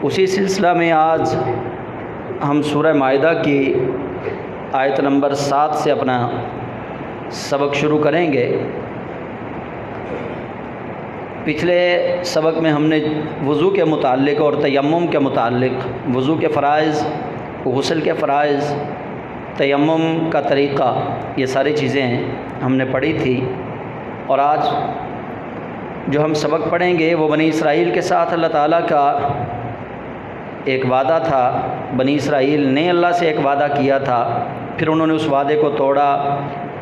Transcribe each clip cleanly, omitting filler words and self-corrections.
اسی سلسلہ میں آج ہم سورہ مائدہ کی آیت نمبر 7 سے اپنا سبق شروع کریں گے۔ پچھلے سبق میں ہم نے وضو کے متعلق اور تیمم کے متعلق، وضو کے فرائض، غسل کے فرائض، تیمم کا طریقہ، یہ ساری چیزیں ہم نے پڑھی تھی۔ اور آج جو ہم سبق پڑھیں گے وہ بنی اسرائیل کے ساتھ اللہ تعالیٰ کا ایک وعدہ تھا۔ بنی اسرائیل نے اللہ سے ایک وعدہ کیا تھا، پھر انہوں نے اس وعدے کو توڑا۔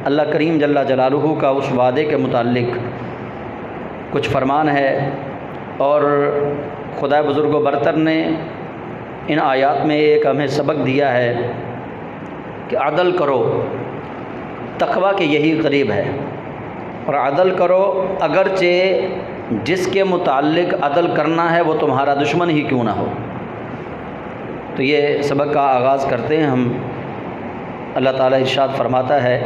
اللہ کریم جل جلالہ کا اس وعدے کے متعلق کچھ فرمان ہے، اور خدا بزرگ و برتر نے ان آیات میں ایک ہمیں سبق دیا ہے کہ عدل کرو، تقویٰ کے یہی قریب ہے، اور عدل کرو اگرچہ جس کے متعلق عدل کرنا ہے وہ تمہارا دشمن ہی کیوں نہ ہو۔ تو یہ سبق کا آغاز کرتے ہیں ہم۔ اللہ تعالیٰ ارشاد فرماتا ہے،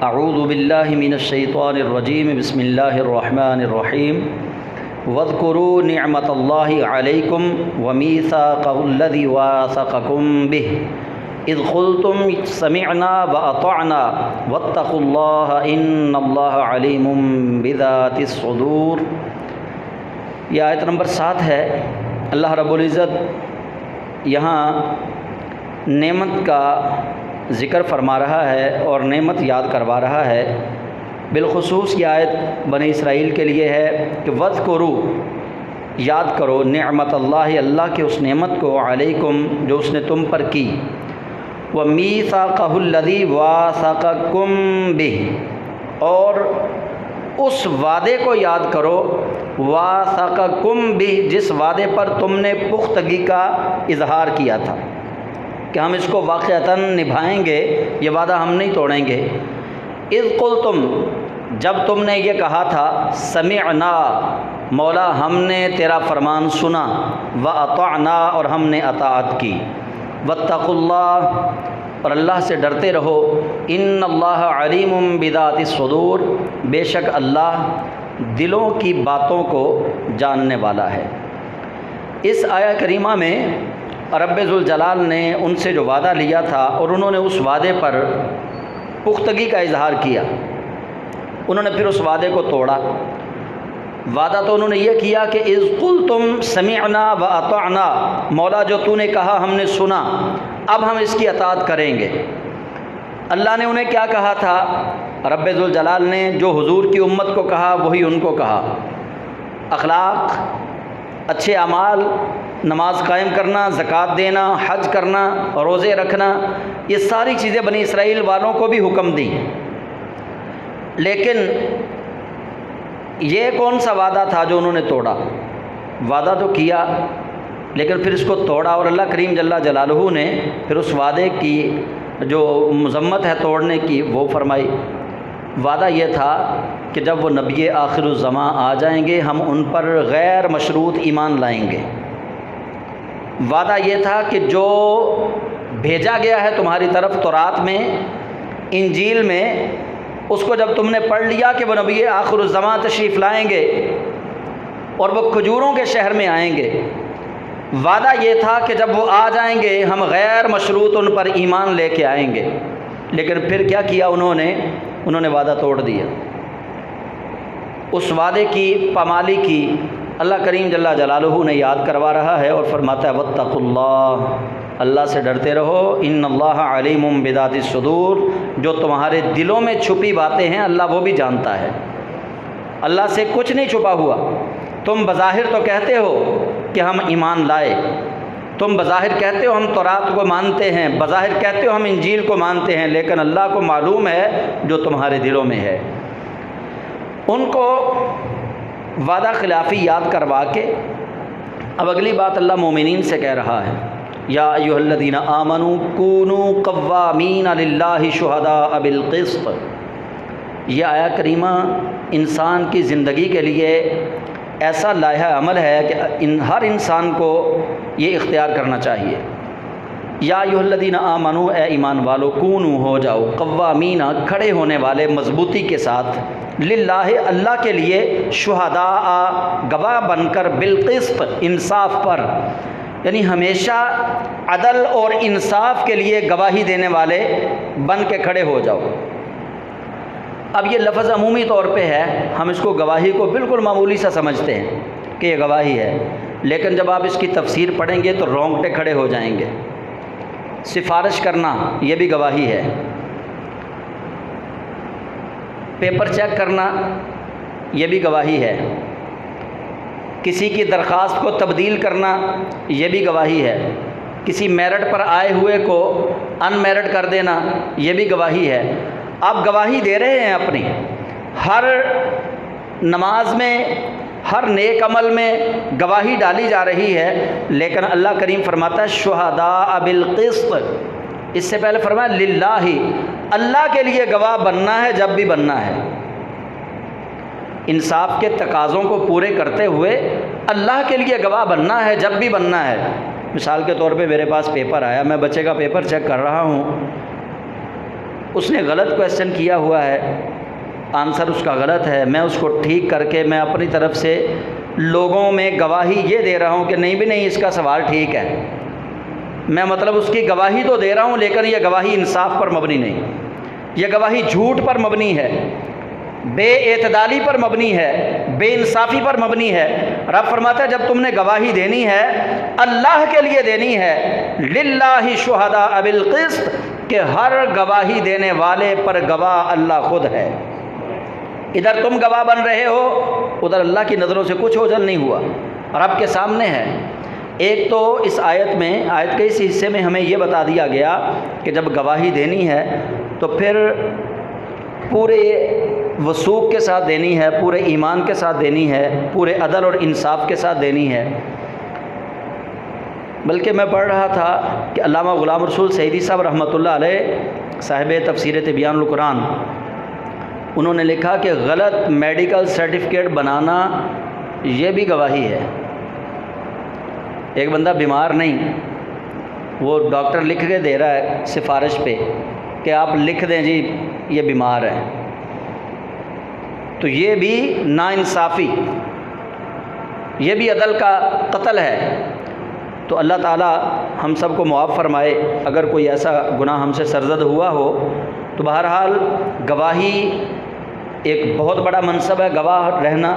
اعوذ باللہ من الشیطان الرجیم، بسم اللہ الرحمن الرحیم، واذکروا نعمت اللہ علیکم ومیثاقہ الذی واثقکم بہ اذ قلتم سمعنا واطعنا واتقوا اللہ ان اللہ علیم بذات الصدور۔ یہ آیت نمبر 7 ہے۔ اللہ رب العزت یہاں نعمت کا ذکر فرما رہا ہے اور نعمت یاد کروا رہا ہے۔ بالخصوص یہ آیت بنی اسرائیل کے لیے ہے کہ وَاذْكُرُوا، یاد کرو نعمت اللہ، اللہ کے اس نعمت کو، علیکم، جو اس نے تم پر کی، وَمِيثَاقَهُ الَّذِي وَاثَقَكُم بِهِ، اور اس وعدے کو یاد کرو، وَاثَقَكُم بِهِ، جس وعدے پر تم نے پختگی کا اظہار کیا تھا کہ ہم اس کو واقعتاً نبھائیں گے، یہ وعدہ ہم نہیں توڑیں گے۔ اذ قلتم، جب تم نے یہ کہا تھا، سمعنا، مولا ہم نے تیرا فرمان سنا، واطعنا، اور ہم نے اطاعت کی، واتقوا اللہ، اور اللہ سے ڈرتے رہو، ان اللہ علیم بذات الصدور، بے شک اللہ دلوں کی باتوں کو جاننے والا ہے۔ اس آیہ کریمہ میں رب ذوالجلال نے ان سے جو وعدہ لیا تھا اور انہوں نے اس وعدے پر پختگی کا اظہار کیا، انہوں نے پھر اس وعدے کو توڑا۔ وعدہ تو انہوں نے یہ کیا کہ اذ قلتم سمعنا واطعنا، مولا جو تو نے کہا ہم نے سنا، اب ہم اس کی اطاعت کریں گے۔ اللہ نے انہیں کیا کہا تھا؟ رب ذوالجلال نے جو حضور کی امت کو کہا وہی ان کو کہا۔ اخلاق، اچھے اعمال، نماز قائم کرنا، زکوٰۃ دینا، حج کرنا، روزے رکھنا، یہ ساری چیزیں بنی اسرائیل والوں کو بھی حکم دیں۔ لیکن یہ کون سا وعدہ تھا جو انہوں نے توڑا؟ وعدہ تو کیا لیکن پھر اس کو توڑا، اور اللہ کریم جل جلالہ نے پھر اس وعدے کی جو مذمت ہے توڑنے کی وہ فرمائی۔ وعدہ یہ تھا کہ جب وہ نبی آخر الزماں آ جائیں گے ہم ان پر غیر مشروط ایمان لائیں گے۔ وعدہ یہ تھا کہ جو بھیجا گیا ہے تمہاری طرف تورات میں، انجیل میں، اس کو جب تم نے پڑھ لیا کہ وہ نبی آخر الزماں تشریف لائیں گے اور وہ کھجوروں کے شہر میں آئیں گے، وعدہ یہ تھا کہ جب وہ آ جائیں گے ہم غیر مشروط ان پر ایمان لے کے آئیں گے۔ لیکن پھر کیا کیا انہوں نے وعدہ توڑ دیا۔ اس وعدے کی پامالی کی اللہ کریم جل جلالہ نے یاد کروا رہا ہے اور فرماتا ہے، واتقوا اللہ، اللہ سے ڈرتے رہو، ان اللہ علیم بذات الصدور، جو تمہارے دلوں میں چھپی باتیں ہیں اللہ وہ بھی جانتا ہے۔ اللہ سے کچھ نہیں چھپا ہوا۔ تم بظاہر تو کہتے ہو کہ ہم ایمان لائے، تم بظاہر کہتے ہو ہم تورات کو مانتے ہیں، بظاہر کہتے ہو ہم انجیل کو مانتے ہیں، لیکن اللہ کو معلوم ہے جو تمہارے دلوں میں ہے۔ ان کو وعدہ خلافی یاد کروا کے اب اگلی بات اللہ مومنین سے کہہ رہا ہے، یا ایھا الذین آمنوا کونوا قوامین للہ شہداء بالقسط۔ یہ آیہ کریمہ انسان کی زندگی کے لیے ایسا لائحہ عمل ہے کہ ہر انسان کو یہ اختیار کرنا چاہیے۔ یا ایھا الذین آمنوا، اے ایمان والو، کونوا، ہو جاؤ، قوامین، کھڑے ہونے والے، مضبوطی کے ساتھ، للہ اللہ کے لیے، شہداء گواہ بن کر، بالقسط انصاف پر، یعنی ہمیشہ عدل اور انصاف کے لیے گواہی دینے والے بن کے کھڑے ہو جاؤ۔ اب یہ لفظ عمومی طور پہ ہے، ہم اس کو گواہی کو بالکل معمولی سا سمجھتے ہیں کہ یہ گواہی ہے، لیکن جب آپ اس کی تفسیر پڑھیں گے تو رونگٹے کھڑے ہو جائیں گے۔ سفارش کرنا یہ بھی گواہی ہے، پیپر چیک کرنا یہ بھی گواہی ہے، کسی کی درخواست کو تبدیل کرنا یہ بھی گواہی ہے، کسی میرٹ پر آئے ہوئے کو ان میرٹ کر دینا یہ بھی گواہی ہے۔ آپ گواہی دے رہے ہیں اپنی، ہر نماز میں، ہر نیک عمل میں گواہی ڈالی جا رہی ہے، لیکن اللہ کریم فرماتا ہے شہداء بالقسط، اس سے پہلے فرمایا للہ، اللہ کے لیے گواہ بننا ہے جب بھی بننا ہے، انصاف کے تقاضوں کو پورے کرتے ہوئے اللہ کے لیے گواہ بننا ہے جب بھی بننا ہے۔ مثال کے طور پہ میرے پاس پیپر آیا، میں بچے کا پیپر چیک کر رہا ہوں، اس نے غلط کویسچن کیا ہوا ہے، آنسر اس کا غلط ہے، میں اس کو ٹھیک کر کے میں اپنی طرف سے لوگوں میں گواہی یہ دے رہا ہوں کہ نہیں اس کا سوال ٹھیک ہے، میں مطلب اس کی گواہی تو دے رہا ہوں، لیکن یہ گواہی انصاف پر مبنی نہیں، یہ گواہی جھوٹ پر مبنی ہے، بے اعتدالی پر مبنی ہے، بے انصافی پر مبنی ہے۔ رب فرماتا ہے جب تم نے گواہی دینی ہے اللہ کے لیے دینی ہے، للہ شہداء بالقسط، کہ ہر گواہی دینے والے پر گواہ اللہ خود ہے۔ ادھر تم گواہ بن رہے ہو، ادھر اللہ کی نظروں سے کچھ اوجھل نہیں ہوا، رب کے سامنے ہے۔ ایک تو اس آیت کے اس حصے میں ہمیں یہ بتا دیا گیا کہ جب گواہی دینی ہے تو پھر پورے وثوق کے ساتھ دینی ہے، پورے ایمان کے ساتھ دینی ہے، پورے عدل اور انصاف کے ساتھ دینی ہے۔ بلکہ میں پڑھ رہا تھا کہ علامہ غلام رسول سعیدی صاحب رحمۃ اللہ علیہ، صاحب تفسیر تبیان القرآن، انہوں نے لکھا کہ غلط میڈیکل سرٹیفکیٹ بنانا یہ بھی گواہی ہے۔ ایک بندہ بیمار نہیں، وہ ڈاکٹر لکھ کے دے رہا ہے سفارش پہ کہ آپ لکھ دیں جی یہ بیمار ہے، تو یہ بھی ناانصافی، یہ بھی عدل کا قتل ہے۔ تو اللہ تعالی ہم سب کو معاف فرمائے، اگر کوئی ایسا گناہ ہم سے سرزد ہوا ہو تو بہرحال گواہی ایک بہت بڑا منصب ہے، گواہ رہنا،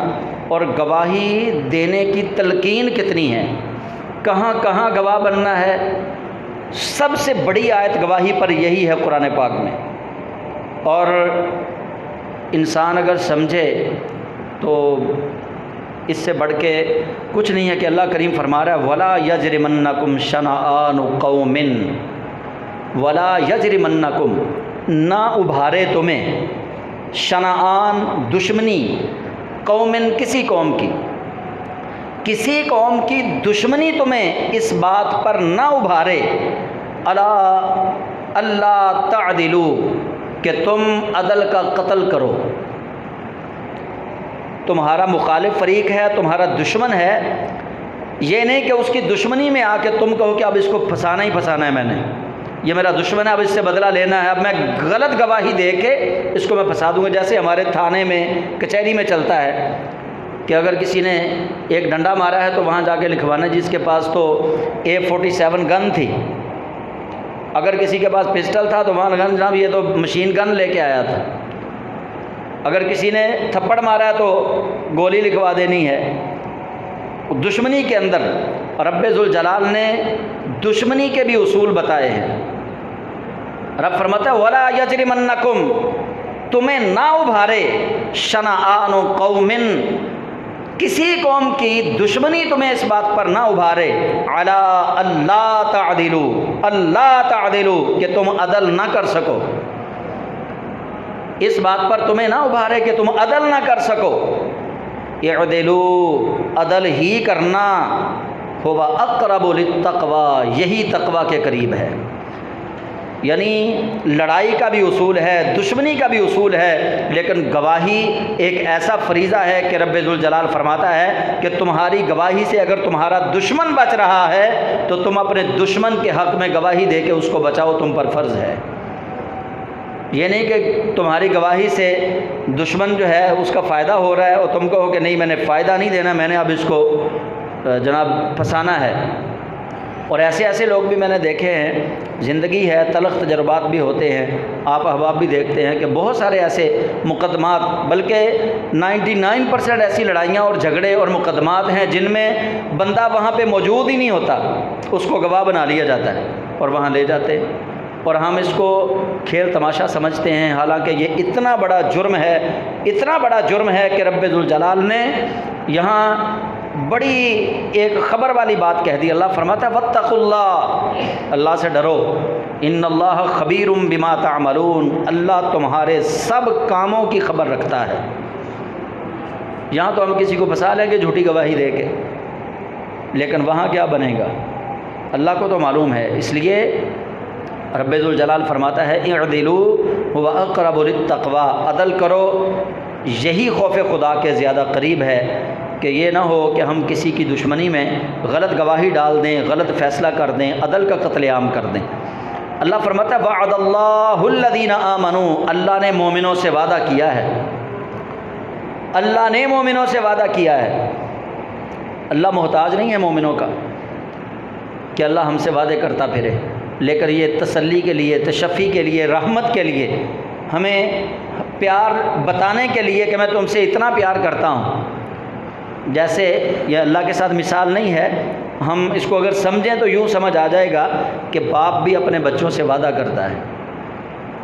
اور گواہی دینے کی تلقین کتنی ہے، کہاں کہاں گواہ بننا ہے۔ سب سے بڑی آیت گواہی پر یہی ہے قرآن پاک میں، اور انسان اگر سمجھے تو اس سے بڑھ کے کچھ نہیں ہے کہ اللہ کریم فرما رہا ہے وَلَا يَجْرِمَنَّكُمْ شَنَآنُ قَوْمٍ، وَلَا يَجْرِمَنَّكُمْ، نہ ابھارے تمہیں، شنآن دشمنی، قومن کسی قوم کی، کسی قوم کی دشمنی تمہیں اس بات پر نہ ابھارے، اللہ تعدلوا، کہ تم عدل کا قتل کرو۔ تمہارا مخالف فریق ہے، تمہارا دشمن ہے، یہ نہیں کہ اس کی دشمنی میں آ کے تم کہو کہ اب اس کو پھنسانا ہی پھنسانا ہے، میں نے، یہ میرا دشمن ہے، اب اس سے بدلہ لینا ہے، اب میں غلط گواہی دے کے اس کو میں پھنسا دوں گا۔ جیسے ہمارے تھانے میں، کچہری میں چلتا ہے کہ اگر کسی نے ایک ڈنڈا مارا ہے تو وہاں جا کے لکھوانا جس کے پاس تو AK-47 گن تھی، اگر کسی کے پاس پسٹل تھا تو وہاں گن، جناب یہ تو مشین گن لے کے آیا تھا، اگر کسی نے تھپڑ مارا ہے تو گولی لکھوا دینی ہے۔ دشمنی کے اندر رب ذوالجلال نے دشمنی کے بھی اصول بتائے ہیں۔ رب فرماتا ہے وَلَا يَجْرِمَنَّكُمْ، تمہیں نہ ابھارے، شنآن قوم، کسی قوم کی دشمنی تمہیں اس بات پر نہ ابھارے، علی اللہ تعدلوا، اللہ تعدلوا، کہ تم عدل نہ کر سکو، اس بات پر تمہیں نہ ابھارے کہ تم عدل نہ کر سکو۔ اعدلوا، عدل ہی کرنا، ہوا اقرب للتقوی، یہی تقوی کے قریب ہے۔ یعنی لڑائی کا بھی اصول ہے، دشمنی کا بھی اصول ہے، لیکن گواہی ایک ایسا فریضہ ہے کہ رب ذوالجلال فرماتا ہے کہ تمہاری گواہی سے اگر تمہارا دشمن بچ رہا ہے تو تم اپنے دشمن کے حق میں گواہی دے کے اس کو بچاؤ، تم پر فرض ہے۔ یہ نہیں کہ تمہاری گواہی سے دشمن جو ہے اس کا فائدہ ہو رہا ہے اور تم کہو کہ نہیں میں نے فائدہ نہیں دینا، میں نے اب اس کو جناب پھنسانا ہے۔ اور ایسے لوگ بھی میں نے دیکھے ہیں، زندگی ہے، تلخ تجربات بھی ہوتے ہیں، آپ احباب بھی دیکھتے ہیں کہ بہت سارے ایسے مقدمات، بلکہ 99% ایسی لڑائیاں اور جھگڑے اور مقدمات ہیں جن میں بندہ وہاں پہ موجود ہی نہیں ہوتا، اس کو گواہ بنا لیا جاتا ہے اور وہاں لے جاتے ہیں، اور ہم اس کو کھیل تماشا سمجھتے ہیں، حالانکہ یہ اتنا بڑا جرم ہے کہ رب ذوالجلال نے یہاں بڑی ایک خبر والی بات کہہ دی۔ اللہ فرماتا ہے واتقوا اللہ، اللہ سے ڈرو، ان اللہ خبیر بما تعملون، اللہ تمہارے سب کاموں کی خبر رکھتا ہے۔ یہاں تو ہم کسی کو پھنسا لیں گے جھوٹی گواہی دے کے، لیکن وہاں کیا بنے گا اللہ کو تو معلوم ہے۔ اس لیے رب ذوالجلال فرماتا ہے اعدلوا هو اقرب للتقوی، عدل کرو، یہی خوف خدا کے زیادہ قریب ہے، کہ یہ نہ ہو کہ ہم کسی کی دشمنی میں غلط گواہی ڈال دیں، غلط فیصلہ کر دیں، عدل کا قتل عام کر دیں۔ اللہ فرماتا ہے وعد اللہ الذین آمنوا، اللہ نے مومنوں سے وعدہ کیا ہے، اللہ نے مومنوں سے وعدہ کیا ہے۔ اللہ محتاج نہیں ہے مومنوں کا کہ اللہ ہم سے وعدے کرتا پھرے، لیکن یہ تسلی کے لیے، تشفی کے لیے، رحمت کے لیے، ہمیں پیار بتانے کے لیے کہ میں تم سے اتنا پیار کرتا ہوں۔ جیسے یہ اللہ کے ساتھ مثال نہیں ہے، ہم اس کو اگر سمجھیں تو یوں سمجھ آ جائے گا کہ باپ بھی اپنے بچوں سے وعدہ کرتا ہے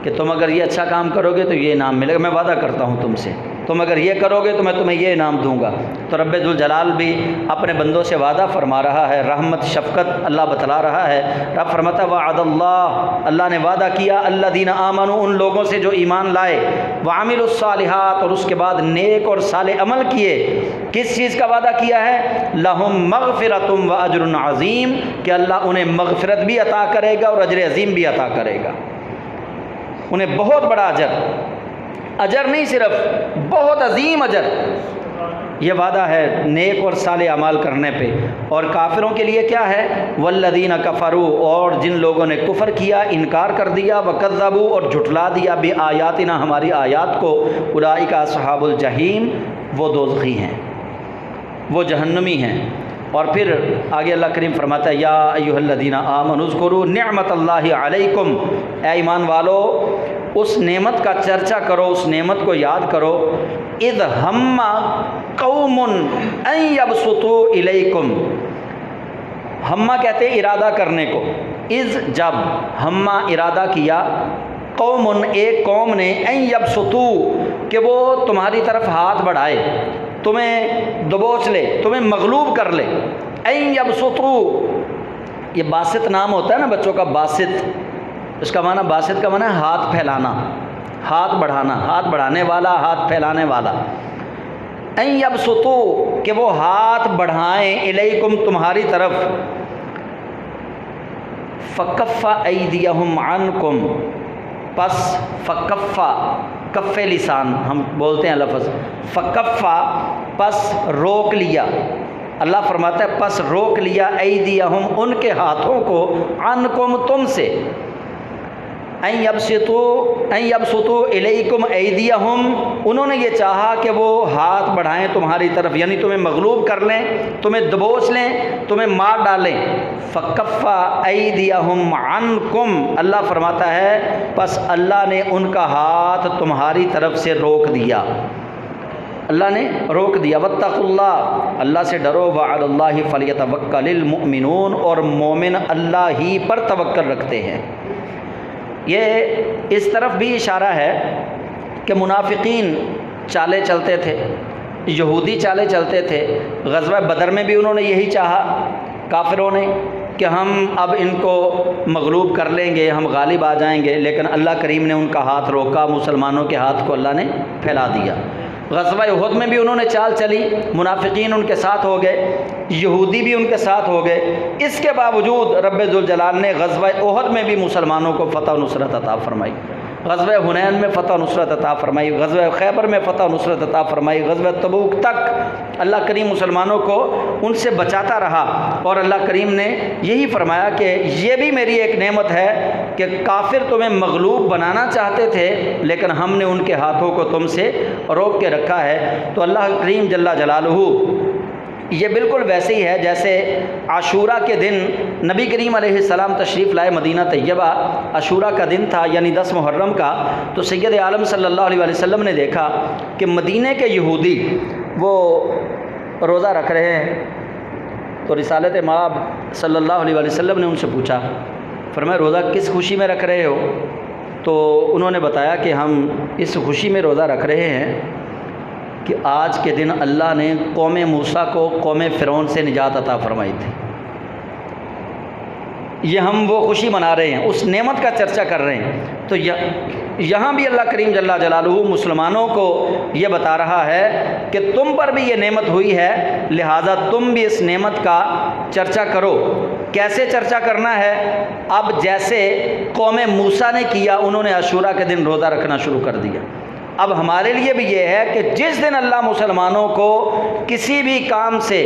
کہ تم اگر یہ اچھا کام کرو گے تو یہ انعام ملے گا، میں وعدہ کرتا ہوں تم سے، تم اگر یہ کرو گے تو میں تمہیں یہ انعام دوں گا۔ تو رب ذوالجلال بھی اپنے بندوں سے وعدہ فرما رہا ہے، رحمت شفقت اللہ بتلا رہا ہے۔ رب فرماتا وعد اللہ نے وعدہ کیا الذین آمنوا، ان لوگوں سے جو ایمان لائے، وعملوا الصالحات، اور اس کے بعد نیک اور صالح عمل کیے۔ کس چیز کا وعدہ کیا ہے؟ لہم مغفرۃ واجر عظیم، کہ اللہ انہیں مغفرت بھی عطا کرے گا اور اجر عظیم بھی عطا کرے گا، انہیں بہت بڑا اجر نہیں صرف، بہت عظیم اجر، یہ وعدہ ہے نیک اور صالح اعمال کرنے پہ۔ اور کافروں کے لیے کیا ہے؟ والذین کفروا، اور جن لوگوں نے کفر کیا، انکار کر دیا، وکذبوا، اور جھٹلا دیا، بآیاتنا، ہماری آیات کو، اولئک اصحاب الجحیم، وہ دوزخی ہیں، وہ جہنمی ہیں۔ اور پھر آگے اللہ کریم فرماتا ہے یا ایھا الذین آمنوا اذکروا نعمت اللہ علیکم، اے ایمان والو اس نعمت کا چرچا کرو، اس نعمت کو یاد کرو، اذ ہم قوم ان یبسطوا الیکم، ہمہ کہتے ہیں ارادہ کرنے کو، اذ جب، ہمہ ارادہ کیا، قوم ایک قوم نے، ان یبسطوا کہ وہ تمہاری طرف ہاتھ بڑھائے، تمہیں دبوچ لے، تمہیں مغلوب کر لے۔ این یبسطوا، یہ باسط نام ہوتا ہے نا بچوں کا، باسط، اس کا معنی، باسط کا معنی ہے ہاتھ پھیلانا، ہاتھ بڑھانا، ہاتھ بڑھانے والا، ہاتھ پھیلانے والا۔ این یبسطوا کہ وہ ہاتھ بڑھائیں، الیکم تمہاری طرف، فکف ایدیہم عنکم، پس فکفا، کف لسان ہم بولتے ہیں لفظ، فکفا پس روک لیا، اللہ فرماتا ہے پس روک لیا، ایدیہم ان کے ہاتھوں کو، عنکم تم سے، ان یبسطوا الیکم ایدیہم، انہوں نے یہ چاہا کہ وہ ہاتھ بڑھائیں تمہاری طرف، یعنی تمہیں مغلوب کر لیں، تمہیں دبوچ لیں، تمہیں مار ڈالیں۔ فکفا ایدیہم عنکم، اللہ فرماتا ہے پس اللہ نے ان کا ہاتھ تمہاری طرف سے روک دیا، اللہ نے روک دیا۔ واتقوا اللہ، اللہ سے ڈرو، وعلی اللہ فلیتوکل المؤمنون، اور مومن اللہ ہی پر توکل رکھتے ہیں۔ یہ اس طرف بھی اشارہ ہے کہ منافقین چالیں چلتے تھے، یہودی چالیں چلتے تھے، غزوہ بدر میں بھی انہوں نے یہی چاہا کافروں نے کہ ہم اب ان کو مغلوب کر لیں گے، ہم غالب آ جائیں گے، لیکن اللہ کریم نے ان کا ہاتھ روکا، مسلمانوں کے ہاتھ کو اللہ نے پھیلا دیا۔ غزوہ احد میں بھی انہوں نے چال چلی، منافقین ان کے ساتھ ہو گئے، یہودی بھی ان کے ساتھ ہو گئے، اس کے باوجود رب ذوالجلال نے غزوہ احد میں بھی مسلمانوں کو فتح و نصرت عطا فرمائی۔ غزوہ حنین میں فتح نصرت عطا فرمائی، غزوہ خیبر میں فتح نصرت عطا فرمائی، غزوہ تبوک تک اللہ کریم مسلمانوں کو ان سے بچاتا رہا۔ اور اللہ کریم نے یہی فرمایا کہ یہ بھی میری ایک نعمت ہے کہ کافر تمہیں مغلوب بنانا چاہتے تھے لیکن ہم نے ان کے ہاتھوں کو تم سے روک کے رکھا ہے۔ تو اللہ کریم جل جلالہ یہ بالکل ویسے ہی ہے جیسے عاشورہ کے دن نبی کریم علیہ السلام تشریف لائے مدینہ طیبہ، عاشورہ کا دن تھا یعنی 10 محرم کا، تو سید عالم صلی اللہ علیہ وسلم نے دیکھا کہ مدینہ کے یہودی وہ روزہ رکھ رہے ہیں۔ تو رسالت مآب صلی اللہ علیہ وسلم نے ان سے پوچھا، فرمایا روزہ کس خوشی میں رکھ رہے ہو؟ تو انہوں نے بتایا کہ ہم اس خوشی میں روزہ رکھ رہے ہیں کہ آج کے دن اللہ نے قوم موسیٰ کو قوم فرعون سے نجات عطا فرمائی تھی۔ یہ ہم وہ خوشی منا رہے ہیں، اس نعمت کا چرچا کر رہے ہیں۔ تو یہاں بھی اللہ کریم جل جلالہ مسلمانوں کو یہ بتا رہا ہے کہ تم پر بھی یہ نعمت ہوئی ہے، لہٰذا تم بھی اس نعمت کا چرچا کرو۔ کیسے چرچا کرنا ہے؟ اب جیسے قوم موسیٰ نے کیا، انہوں نے عاشورہ کے دن روزہ رکھنا شروع کر دیا۔ اب ہمارے لیے بھی یہ ہے کہ جس دن اللہ مسلمانوں کو کسی بھی کام سے،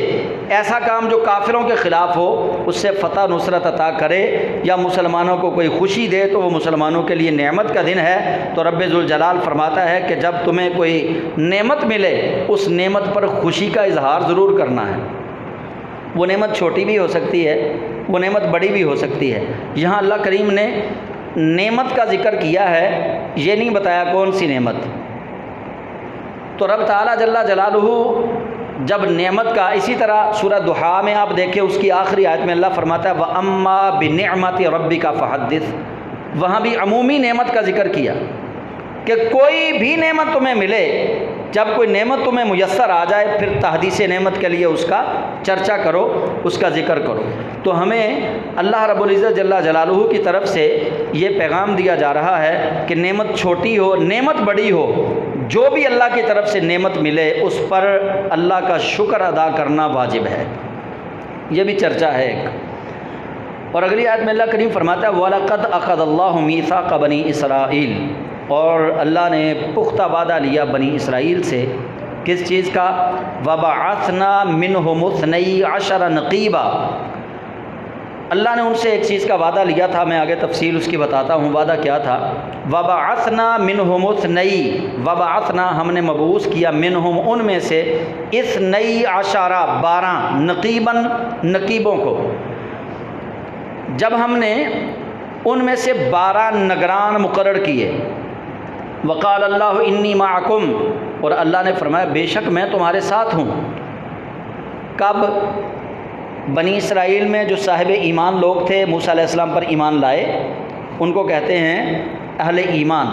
ایسا کام جو کافروں کے خلاف ہو، اس سے فتح نصرت عطا کرے یا مسلمانوں کو کوئی خوشی دے تو وہ مسلمانوں کے لیے نعمت کا دن ہے۔ تو رب ذوالجلال فرماتا ہے کہ جب تمہیں کوئی نعمت ملے اس نعمت پر خوشی کا اظہار ضرور کرنا ہے۔ وہ نعمت چھوٹی بھی ہو سکتی ہے، وہ نعمت بڑی بھی ہو سکتی ہے۔ یہاں اللہ کریم نے نعمت کا ذکر کیا ہے، یہ نہیں بتایا کون سی نعمت۔ تو رب تعالیٰ جل جلالہ جب نعمت کا، اسی طرح سورہ ضحیٰ میں آپ دیکھیں اس کی آخری آیت میں اللہ فرماتا ہے وَأَمَّا بِنِعْمَتِ رَبِّكَ فَحَدِّثْ، وہاں بھی عمومی نعمت کا ذکر کیا کہ کوئی بھی نعمت تمہیں ملے، جب کوئی نعمت تمہیں میسر آ جائے پھر تحدیث نعمت کے لیے اس کا چرچا کرو، اس کا ذکر کرو۔ تو ہمیں اللہ رب العزت جل جلالہ کی طرف سے یہ پیغام دیا جا رہا ہے کہ نعمت چھوٹی ہو، نعمت بڑی ہو، جو بھی اللہ کی طرف سے نعمت ملے اس پر اللہ کا شکر ادا کرنا واجب ہے۔ یہ بھی چرچا ہے ایک۔ اور اگلی آیت میں اللہ کریم فرماتا ہے وَلَقَدْ أَخَذَ اللَّهُ مِيثَاقَ بَنِي إِسْرَائِيلَ، اور اللہ نے پختہ وعدہ لیا بنی اسرائیل سے، کس چیز کا؟ وَبَعَثْنَا مِنْهُمُ 12 نَقِيبًا، اللہ نے ان سے ایک چیز کا وعدہ لیا تھا، میں آگے تفصیل اس کی بتاتا ہوں وعدہ کیا تھا۔ وَبَعَثْنَا مِنْهُمُ 12، وَبَعَثْنَا ہم نے مبعوث کیا، منہم ان میں سے، 12 نقیباً نقیبوں کو، جب ہم نے ان میں سے 12 نگران مقرر کیے۔ وقال اللہ انی معکم، اور اللہ نے فرمایا بے شک میں تمہارے ساتھ ہوں۔ کب؟ بنی اسرائیل میں جو صاحب ایمان لوگ تھے، موسیٰ علیہ السلام پر ایمان لائے، ان کو کہتے ہیں اہل ایمان۔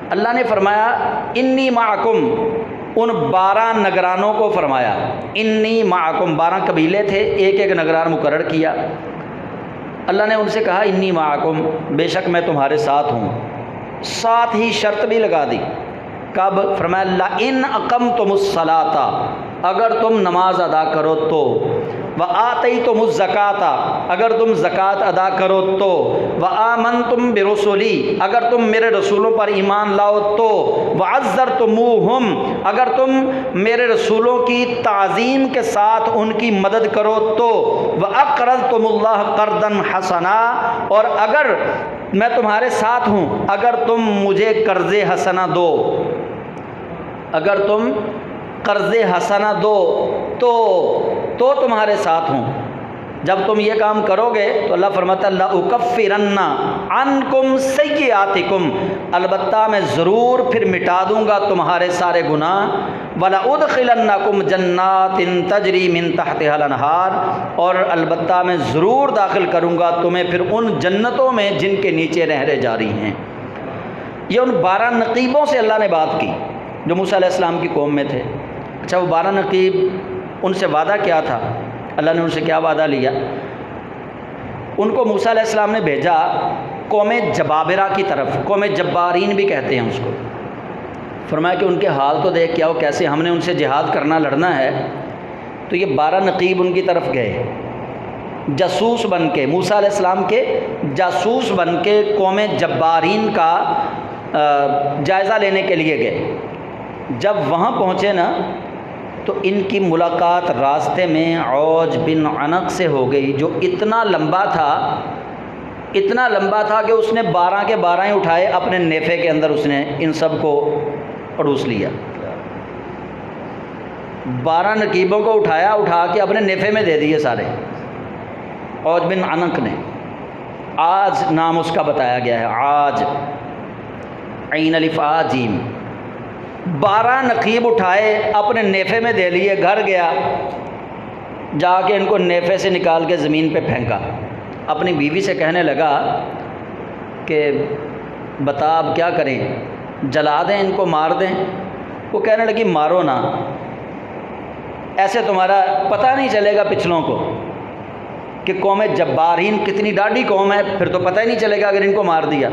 اللہ نے فرمایا انی معکم، ان 12 نگرانوں کو فرمایا انی معکم، 12 قبیلے تھے، ایک ایک نگران مقرر کیا۔ اللہ نے ان سے کہا انی معکم، بے شک میں تمہارے ساتھ ہوں، ساتھ ہی شرط بھی لگا دی۔ کب؟ فرمایا لئن اقمتم الصلاۃ، اگر تم نماز ادا کرو تو، وآتیتم الزکاۃ، اگر تم زکوٰۃ ادا کرو تو، وآمنتم برسلی، اگر تم میرے رسولوں پر ایمان لاؤ تو، وعزرتموہم، اگر تم میرے رسولوں کی تعظیم کے ساتھ ان کی مدد کرو تو، وأقرضتم اللہ قرضا حسنا، اور اگر میں تمہارے ساتھ ہوں اگر تم مجھے قرض حسنہ دو، اگر تم قرض حسنہ دو تو تمہارے ساتھ ہوں۔ جب تم یہ کام کرو گے تو اللہ فرماتا ہے لَأُكَفِّرَنَّ عَنْكُمْ سَيِّئَاتِكُمْ، البتہ میں ضرور پھر مٹا دوں گا تمہارے سارے گناہ، وَلَأُدْخِلَنَّكُمْ جَنَّاتٍ تَجْرِي مِن تَحْتِهَا الْأَنْهَارُ، اور البتہ میں ضرور داخل کروں گا تمہیں پھر ان جنتوں میں جن کے نیچے نہریں جاری ہیں۔ یہ ان 12 نقیبوں سے اللہ نے بات کی جو موسیٰ علیہ السلام کی قوم میں تھے۔ اچھا وہ 12 نقیب، ان سے وعدہ کیا تھا؟ اللہ نے ان سے کیا وعدہ لیا؟ ان کو موسیٰ علیہ السلام نے بھیجا قوم جبابرہ کی طرف، قوم جبارین بھی کہتے ہیں اس کو۔ فرمایا کہ ان کے حال تو دیکھ کے آؤ کیسے، ہم نے ان سے جہاد کرنا لڑنا ہے۔ تو یہ 12 نقیب ان کی طرف گئے، جاسوس بن کے، موسیٰ علیہ السلام کے جاسوس بن کے قوم جبارین کا جائزہ لینے کے لیے گئے۔ جب وہاں پہنچے نا تو ان کی ملاقات راستے میں عوج بن عنق سے ہو گئی، جو اتنا لمبا تھا کہ اس نے 12 کے 12 ہی اٹھائے، اپنے نیفے کے اندر اس نے ان سب کو پڑوس لیا۔ 12 نقیبوں کو اٹھا کے اپنے نیفے میں دے دیے سارے۔ عوج بن عنق نے، آج نام اس کا بتایا گیا ہے، آج، عین الف آ جیم۔ 12 نقیب اٹھائے اپنے نیفے میں دے لیے، گھر گیا، جا کے ان کو نیفے سے نکال کے زمین پہ پھینکا۔ اپنی بیوی سے کہنے لگا کہ بتا اب کیا کریں، جلا دیں ان کو، مار دیں؟ وہ کہنے لگی مارو نا، ایسے تمہارا پتہ نہیں چلے گا پچھلوں کو کہ قوم جبارین کتنی ڈاڈی قوم ہے، پھر تو پتہ ہی نہیں چلے گا اگر ان کو مار دیا۔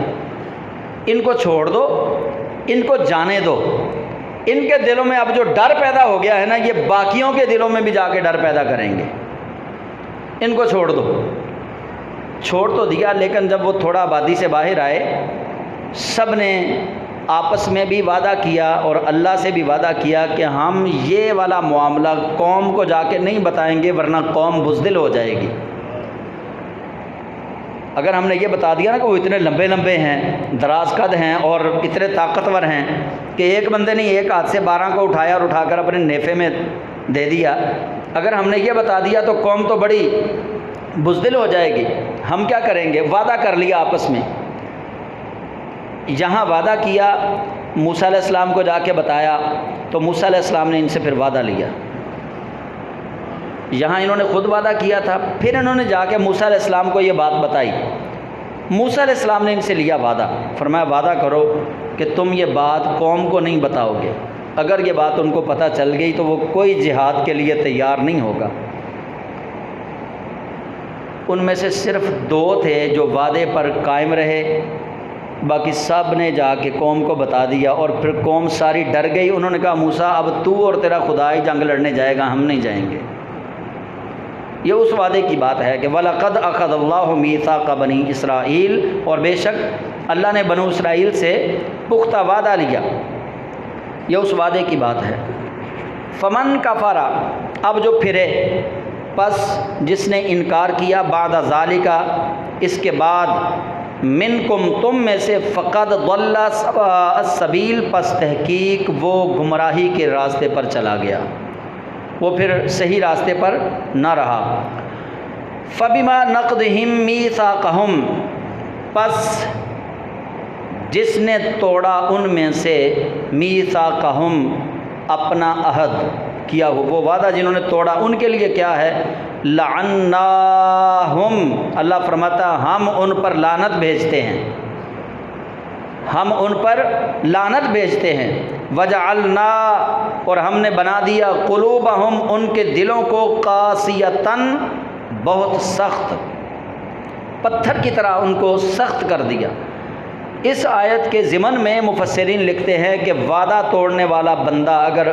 ان کو چھوڑ دو، ان کو جانے دو۔ ان کے دلوں میں اب جو ڈر پیدا ہو گیا ہے نا، یہ باقیوں کے دلوں میں بھی جا کے ڈر پیدا کریں گے۔ ان کو چھوڑ دو۔ چھوڑ تو دیا، لیکن جب وہ تھوڑا آبادی سے باہر آئے، سب نے آپس میں بھی وعدہ کیا اور اللہ سے بھی وعدہ کیا کہ ہم یہ والا معاملہ قوم کو جا کے نہیں بتائیں گے، ورنہ قوم بزدل ہو جائے گی۔ اگر ہم نے یہ بتا دیا نا کہ وہ اتنے لمبے لمبے ہیں، دراز قد ہیں اور اتنے طاقتور ہیں کہ ایک بندے نے ایک ہاتھ سے 12 کو اٹھایا اور اٹھا کر اپنے نیفے میں دے دیا، اگر ہم نے یہ بتا دیا تو قوم تو بڑی بزدل ہو جائے گی۔ ہم کیا کریں گے؟ وعدہ کر لیا آپس میں۔ یہاں وعدہ کیا، موسیٰ علیہ السلام کو جا کے بتایا تو موسیٰ علیہ السلام نے ان سے پھر وعدہ لیا۔ یہاں انہوں نے خود وعدہ کیا تھا، پھر انہوں نے جا کے موسیٰ علیہ السلام کو یہ بات بتائی۔ موسیٰ علیہ السلام نے ان سے لیا وعدہ، فرمایا وعدہ کرو کہ تم یہ بات قوم کو نہیں بتاؤ گے۔ اگر یہ بات ان کو پتہ چل گئی تو وہ کوئی جہاد کے لیے تیار نہیں ہوگا۔ ان میں سے صرف 2 تھے جو وعدے پر قائم رہے، باقی سب نے جا کے قوم کو بتا دیا، اور پھر قوم ساری ڈر گئی۔ انہوں نے کہا موسیٰ اب تو اور تیرا خدا ہی جنگ لڑنے جائے گا، ہم نہیں جائیں گے۔ یہ اس وعدے کی بات ہے کہ وَلَقَدْ أَخَذَ اللَّهُ مِيثَاقَ بَنِي إِسْرَائِيلَ، اور بے شک اللہ نے بنو اسرائیل سے پختہ وعدہ لیا۔ یہ اس وعدے کی بات ہے۔ فَمَنْ كَفَرَ، اب جو پھرے، پس جس نے انکار کیا، بعد ذَلِكَ، اس کے بعد، منکم، تم میں سے، فقد ضل السبیل، پس تحقیق وہ گمراہی کے راستے پر چلا گیا، وہ پھر صحیح راستے پر نہ رہا۔ فبما نقضہم میثاقہم، پس جس نے توڑا ان میں سے، میثاقہم، اپنا عہد کیا ہو، وہ وعدہ جنہوں نے توڑا، ان کے لیے کیا ہے؟ لعناہم، اللہ فرماتا ہم ان پر لعنت بھیجتے ہیں، ہم ان پر لعنت بھیجتے ہیں۔ وجعلنا، اور ہم نے بنا دیا، قلوبہم، ان کے دلوں کو، قاسیۃً، بہت سخت، پتھر کی طرح ان کو سخت کر دیا۔ اس آیت کے ضمن میں مفسرین لکھتے ہیں کہ وعدہ توڑنے والا بندہ، اگر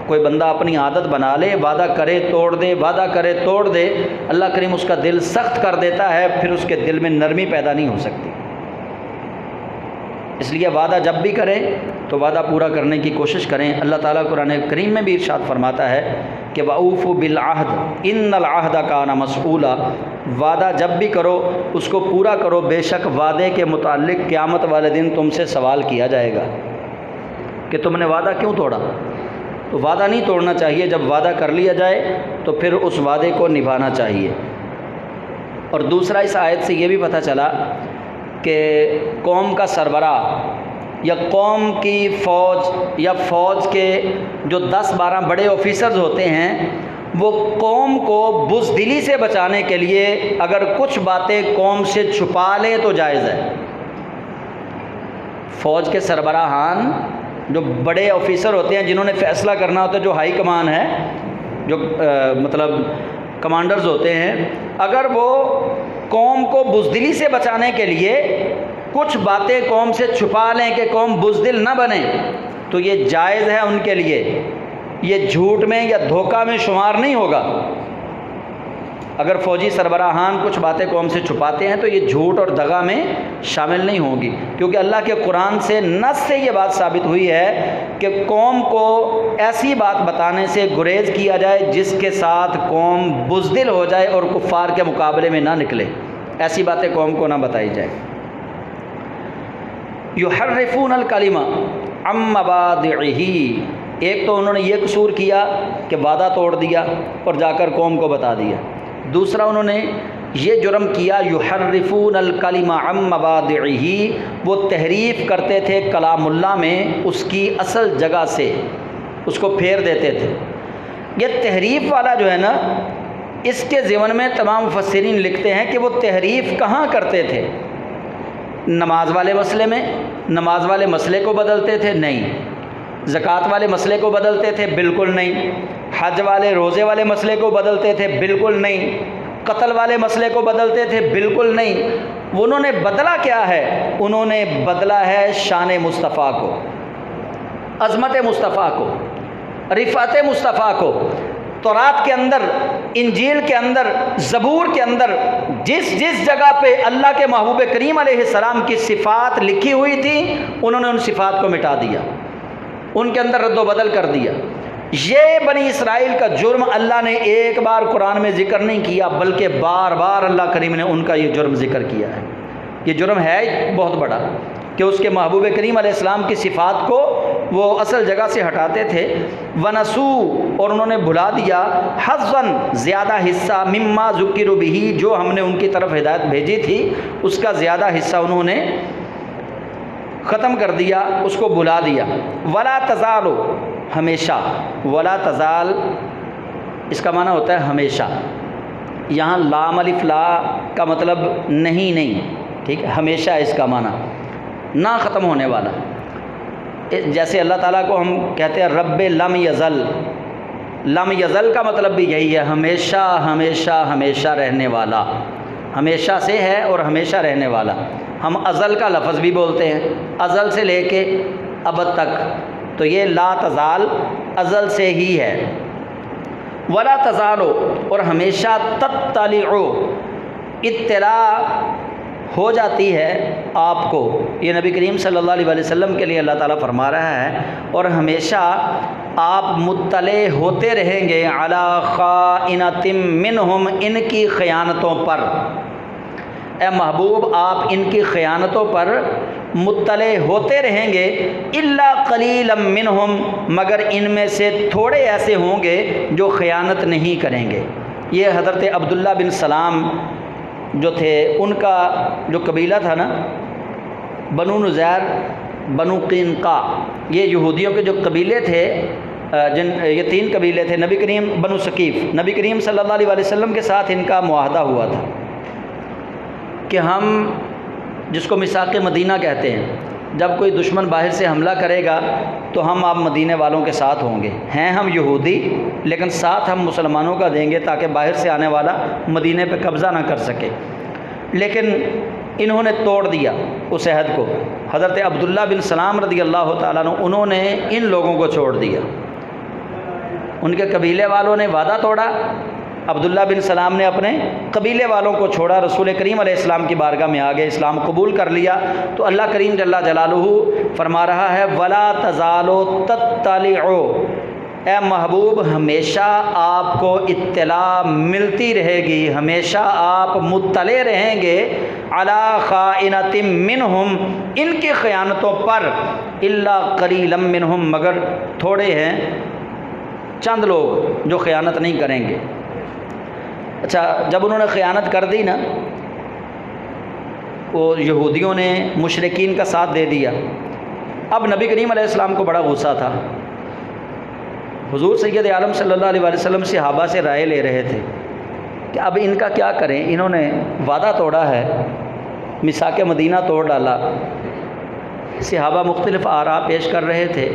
کوئی بندہ اپنی عادت بنا لے، وعدہ کرے توڑ دے، وعدہ کرے توڑ دے، اللہ کریم اس کا دل سخت کر دیتا ہے، پھر اس کے دل میں نرمی پیدا نہیں ہو سکتی۔ اس لیے وعدہ جب بھی کریں تو وعدہ پورا کرنے کی کوشش کریں۔ اللہ تعالیٰ قرآن کریم میں بھی ارشاد فرماتا ہے کہ وَأَوْفُوا بِالْعَهْدِ إِنَّ الْعَهْدَ كَانَ مَسْئُولًا، وعدہ جب بھی کرو اس کو پورا کرو، بے شک وعدے کے متعلق قیامت والے دن تم سے سوال کیا جائے گا کہ تم نے وعدہ کیوں توڑا۔ تو وعدہ نہیں توڑنا چاہیے، جب وعدہ کر لیا جائے تو پھر اس وعدے کو نبھانا چاہیے۔ اور دوسرا اس آیت سے یہ بھی پتہ چلا کہ قوم کا سربراہ یا قوم کی فوج یا فوج کے جو 10-12 بڑے آفیسرز ہوتے ہیں، وہ قوم کو بزدلی سے بچانے کے لیے اگر کچھ باتیں قوم سے چھپا لیں تو جائز ہے۔ فوج کے سربراہان جو بڑے آفیسر ہوتے ہیں، جنہوں نے فیصلہ کرنا ہوتا ہے، جو ہائی کمان ہے، جو مطلب کمانڈرز ہوتے ہیں، اگر وہ قوم کو بزدلی سے بچانے کے لیے کچھ باتیں قوم سے چھپا لیں کہ قوم بزدل نہ بنے، تو یہ جائز ہے ان کے لیے، یہ جھوٹ میں یا دھوکہ میں شمار نہیں ہوگا۔ اگر فوجی سربراہان کچھ باتیں قوم سے چھپاتے ہیں تو یہ جھوٹ اور دغا میں شامل نہیں ہوں گی، کیونکہ اللہ کے قرآن سے نص سے یہ بات ثابت ہوئی ہے کہ قوم کو ایسی بات بتانے سے گریز کیا جائے جس کے ساتھ قوم بزدل ہو جائے اور کفار کے مقابلے میں نہ نکلے، ایسی باتیں قوم کو نہ بتائی جائے۔ یحرفون الکلمہ عن مواضعہ، ایک تو انہوں نے یہ قصور کیا کہ وعدہ توڑ دیا اور جا کر قوم کو بتا دیا، دوسرا انہوں نے یہ جرم کیا یحرفون الکلمہ عن مواضعہ، وہ تحریف کرتے تھے کلام اللہ میں اس کی اصل جگہ سے، اس کو پھیر دیتے تھے۔ یہ تحریف والا جو ہے نا، اس کے ضمن میں تمام مفسرین لکھتے ہیں کہ وہ تحریف کہاں کرتے تھے؟ نماز والے مسئلے میں، نماز والے مسئلے کو بدلتے تھے؟ نہیں۔ زکوٰۃ والے مسئلے کو بدلتے تھے؟ بالکل نہیں۔ حج والے روزے والے مسئلے کو بدلتے تھے؟ بالکل نہیں۔ قتل والے مسئلے کو بدلتے تھے؟ بالکل نہیں۔ انہوں نے بدلا کیا ہے؟ انہوں نے بدلا ہے شان مصطفیٰ کو، عظمت مصطفیٰ کو، رفعت مصطفیٰ کو۔ تورات کے اندر، انجیل کے اندر، زبور کے اندر جس جس جگہ پہ اللہ کے محبوب کریم علیہ السلام کی صفات لکھی ہوئی تھی، انہوں نے ان صفات کو مٹا دیا، ان کے اندر رد و بدل کر دیا۔ یہ بنی اسرائیل کا جرم اللہ نے ایک بار قرآن میں ذکر نہیں کیا، بلکہ بار بار اللہ کریم نے ان کا یہ جرم ذکر کیا ہے۔ یہ جرم ہے بہت بڑا کہ اس کے محبوب کریم علیہ السلام کی صفات کو وہ اصل جگہ سے ہٹاتے تھے۔ وَنَسُوا، اور انہوں نے بھلا دیا، حظًا، زیادہ حصہ، مما ذکروا بہ، جو ہم نے ان کی طرف ہدایت بھیجی تھی اس کا زیادہ حصہ انہوں نے ختم کر دیا، اس کو بھلا دیا۔ ولا تزال، ہمیشہ، ولا تزال اس کا معنی ہوتا ہے ہمیشہ، یہاں لام الف لا کا مطلب نہیں، ٹھیک ہے، ہمیشہ اس کا معنی نہ ختم ہونے والا۔ جیسے اللہ تعالیٰ کو ہم کہتے ہیں رب لم یزل، لم یزل کا مطلب بھی یہی ہے، ہمیشہ ہمیشہ ہمیشہ رہنے والا، ہمیشہ سے ہے اور ہمیشہ رہنے والا۔ ہم ازل کا لفظ بھی بولتے ہیں، ازل سے لے کے ابد تک، تو یہ لا تزال ازل سے ہی ہے۔ ولا تزالو، اور ہمیشہ تطلع، اطلاع ہو جاتی ہے آپ کو، یہ نبی کریم صلی اللہ علیہ وسلم کے لیے اللہ تعالیٰ فرما رہا ہے، اور ہمیشہ آپ مطلع ہوتے رہیں گے علی خائنۃ منہم، ان کی خیانتوں پر۔ اے محبوب، آپ ان کی خیانتوں پر مطلع ہوتے رہیں گے، الا قلیلا منہم، مگر ان میں سے تھوڑے ایسے ہوں گے جو خیانت نہیں کریں گے۔ یہ حضرت عبداللہ بن سلام جو تھے، ان کا جو قبیلہ تھا نا، بنو نزیر، بنو قینقاع، یہ یہودیوں کے جو قبیلے تھے، یہ تین قبیلے تھے، نبی کریم، بنو ثقیف، نبی کریم صلی اللہ علیہ وسلم کے ساتھ ان کا معاہدہ ہوا تھا کہ ہم، جس کو میثاق مدینہ کہتے ہیں، جب کوئی دشمن باہر سے حملہ کرے گا تو ہم آپ مدینے والوں کے ساتھ ہوں گے، ہیں ہم یہودی لیکن ساتھ ہم مسلمانوں کا دیں گے تاکہ باہر سے آنے والا مدینے پہ قبضہ نہ کر سکے۔ لیکن انہوں نے توڑ دیا اس عہد کو۔ حضرت عبداللہ بن سلام رضی اللہ تعالیٰ عنہ، انہوں نے ان لوگوں کو چھوڑ دیا، ان کے قبیلے والوں نے وعدہ توڑا، عبداللہ بن سلام نے اپنے قبیلے والوں کو چھوڑا، رسول کریم علیہ السلام کی بارگاہ میں آگے اسلام قبول کر لیا۔ تو اللہ کریم جل جلالہ فرما رہا ہے وَلَا تَزَالُ تَطَّلِعُ، اے محبوب ہمیشہ آپ کو اطلاع ملتی رہے گی، ہمیشہ آپ مطلع رہیں گے علی خائنۃ منہم، ان کی خیانتوں پر، الا قلیلا منہم، مگر تھوڑے ہیں، چند لوگ جو خیانت نہیں کریں گے۔ اچھا، جب انہوں نے خیانت کر دی نا، وہ یہودیوں نے مشرکین کا ساتھ دے دیا، اب نبی کریم علیہ السلام کو بڑا غصہ تھا۔ حضور سید عالم صلی اللہ علیہ وسلم صحابہ سے رائے لے رہے تھے کہ اب ان کا کیا کریں، انہوں نے وعدہ توڑا ہے، میثاق مدینہ توڑ ڈالا۔ صحابہ مختلف آراء پیش کر رہے تھے۔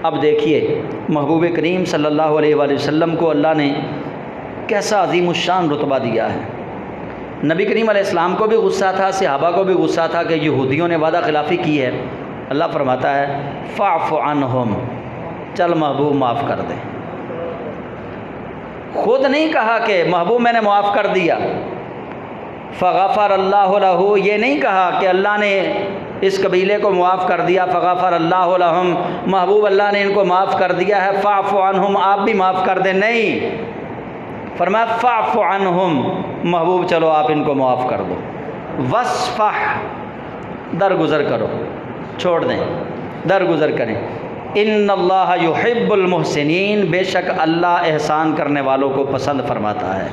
اب دیکھیے محبوب کریم صلی اللہ علیہ وسلم کو اللہ نے کیسا عظیم الشان رتبہ دیا ہے۔ نبی کریم علیہ السلام کو بھی غصہ تھا، صحابہ کو بھی غصہ تھا کہ یہودیوں نے وعدہ خلافی کی ہے۔ اللہ فرماتا ہے فاعف عنہم، چل محبوب معاف کر دے۔ خود نہیں کہا کہ محبوب میں نے معاف کر دیا، فغفر اللہ لہ، یہ نہیں کہا کہ اللہ نے اس قبیلے کو معاف کر دیا، فغفر اللہ لہم، محبوب اللہ نے ان کو معاف کر دیا ہے، فاعف عنہم، آپ بھی معاف کر دیں، نہیں، فرمایا فاعف عنہم، محبوب چلو آپ ان کو معاف کر دو، وصفح، درگزر کرو، چھوڑ دیں، درگزر کریں، ان اللہ یحب المحسنین، بے شک اللہ احسان کرنے والوں کو پسند فرماتا ہے۔